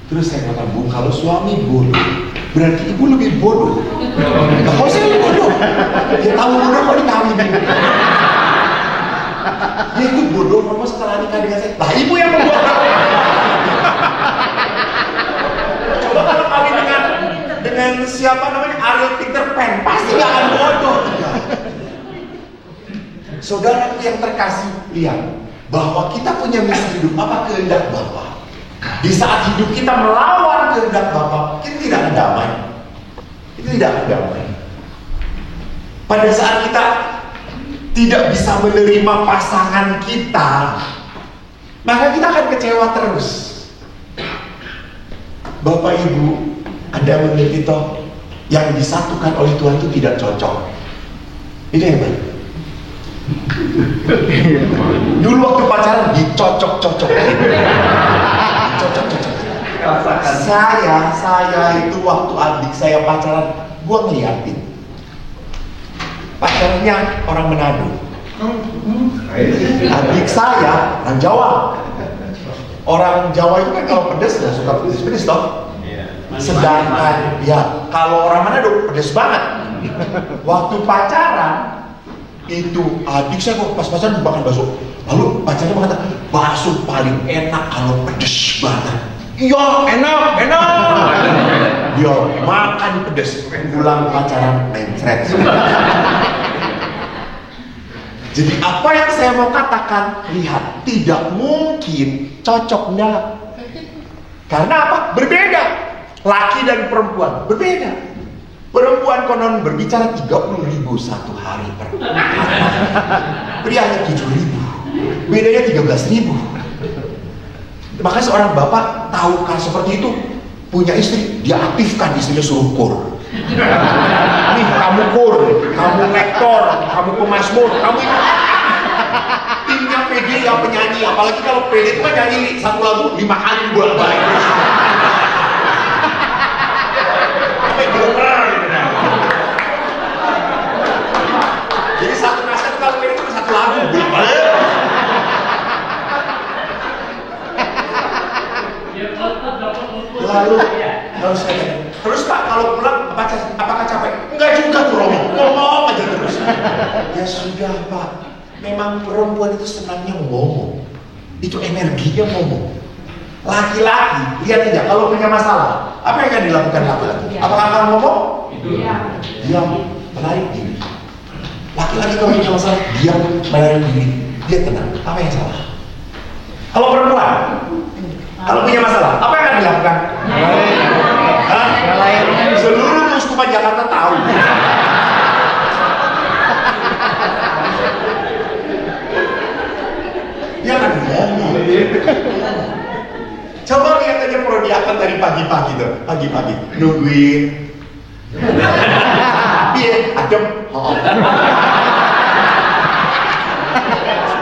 Terus saya kata, Bu, kalau suami bodoh, berarti ibu lebih bodoh. Kalau saya lebih bodoh, dia tahu bodoh kok dikawinin. Dia itu bodoh, Romo, setelah nikah dengan saya. Lah, ibu yang membuat. Coba kalau kawin dengan siapa namanya, Ariel Peter Pan, pasti gak akan bodoh. Saudara yang terkasih, lihat bahwa kita punya misi hidup, apa kehendak Bapa. Di saat hidup kita melawan kehendak Bapa, kita tidak akan damai. Itu tidak akan damai. Pada saat kita tidak bisa menerima pasangan kita, maka kita akan kecewa terus. Bapak Ibu, Anda mengerti toh, yang disatukan oleh Tuhan itu tidak cocok. Itu hebat. Dulu waktu pacaran dicocok-cocok. Saya itu waktu adik saya pacaran, gua ngeliatin. Pacarnya orang Manado. Adik saya orang Jawa. Orang Jawa itu kan kalau pedas nggak suka pedas toh. Sedangkan ya kalau orang Manado pedas banget. Waktu pacaran itu adik saya kok pas pacaran makan bakso. Lalu pacarnya mengatakan bakso paling enak kalau pedas banget. Iya enak. Dia makan pedes, pulang pacaran mencret. Jadi apa yang saya mau katakan, lihat, tidak mungkin cocok, enggak. Karena apa? Berbeda. Laki dan perempuan berbeda. Perempuan konon berbicara 30.000 satu hari per hari. Prianya 7.000. Bedanya 13.000. Maka seorang bapak tahukah seperti itu, punya istri, dia aktifkan istrinya, suruh kur. Nih kamu kur, kamu lektor, kamu pemasmur, kamu itu. Timnya PD yang penyanyi, apalagi kalau PD itu kan nyanyi satu lagu 5 kali bolak-balik. Sampai gemeter. Jadi satu naskah itu kalau PD itu satu lagu bolak-balik. Lalu harus saya terus Pak, kalau pulang apakah capek? Enggak juga tuh Romo, ngomong aja terus. Ya sudah Pak, memang perempuan itu senangnya ngomong, itu energinya ngomong. Laki-laki, lihat aja kalau punya masalah, apa yang akan dilakukan laki-laki? Apakah akan ngomong? Diam, menarik diri. Laki-laki kalau punya masalah, diam, menarik diri, dia tenang. Apa yang salah? Kalau perempuan, kalau punya masalah, apa yang akan dilakukan? Seluruh Keuskupan Jakarta tahu. Dia akan ngomong. Coba lihat aja prodiakan dari pagi-pagi tuh, pagi-pagi nungguin. Iya, adem.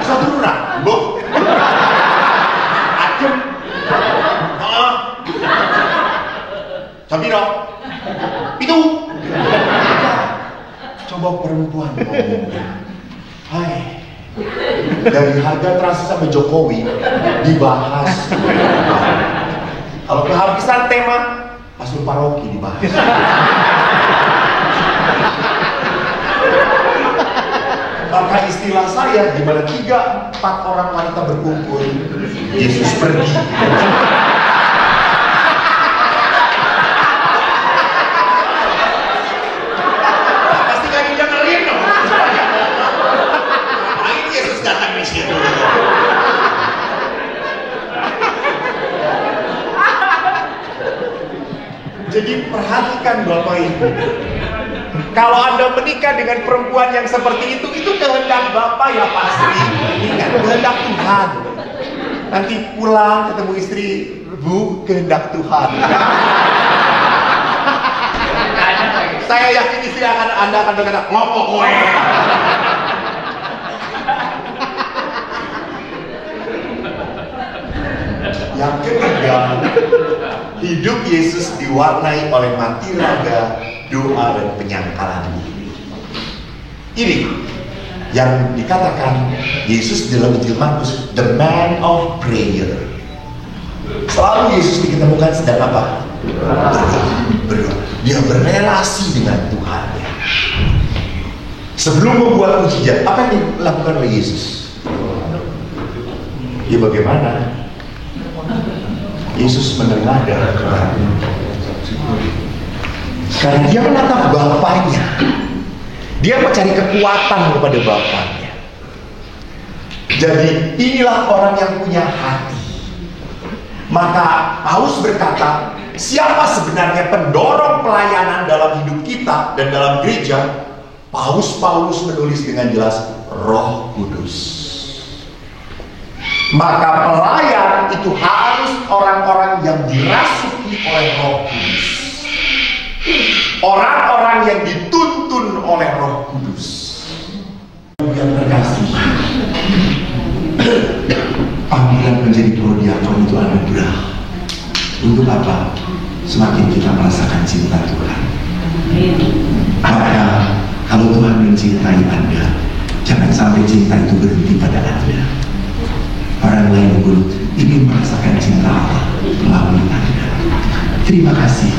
Satu lurah, Bu. Adem. Sabira, itu. Coba perempuan ngomong. Hai. Dari harga terasi sampai Jokowi dibahas. Kalau kehabisan tema, pastor paroki dibahas. Maka istilah saya, di mana 3-4 orang wanita berkumpul, Yesus pergi. Pasti gak didengerin dong. Ngapain Yesus datang di situ? Jadi perhatikan Bapak Ibu. Kalau Anda menikah dengan perempuan yang seperti itu kehendak Bapak ya pasti. Ingat, kehendak Tuhan. Nanti pulang ketemu istri, Bu, kehendak Tuhan. Saya yakin istri Anda akan berkata, ngopo kowe. Yang ketiga, hidup Yesus diwarnai oleh mati raga, doa dan penyangkalan diri. Ini yang dikatakan Yesus dalam Injil Markus, the man of prayer. Selalu Yesus diketemukan sedang apa? Berdoa. Dia berrelasi dengan Tuhan. Sebelum membuat mujizat, apa yang dilakukan oleh Yesus? Ya bagaimana? Yesus menengadah karena dia menatap Bapaknya. Dia mencari kekuatan kepada Bapaknya. Jadi inilah orang yang punya hati. Maka Paulus berkata, siapa sebenarnya pendorong pelayanan dalam hidup kita dan dalam gereja? Paulus menulis dengan jelas, Roh Kudus. Maka pelayan itu harus orang-orang yang dirasuki oleh Roh Kudus. Orang-orang yang dituntun oleh Roh Kudus. Yang terkasih, panggilan menjadi prodiakon itu anugerah. Untuk apa? Semakin kita merasakan cinta Tuhan. Maka kalau Tuhan mencintai Anda, jangan sampai cinta itu berhenti pada Anda. Orang lain pun ingin merasakan cinta Allah melalui Anda. Terima kasih.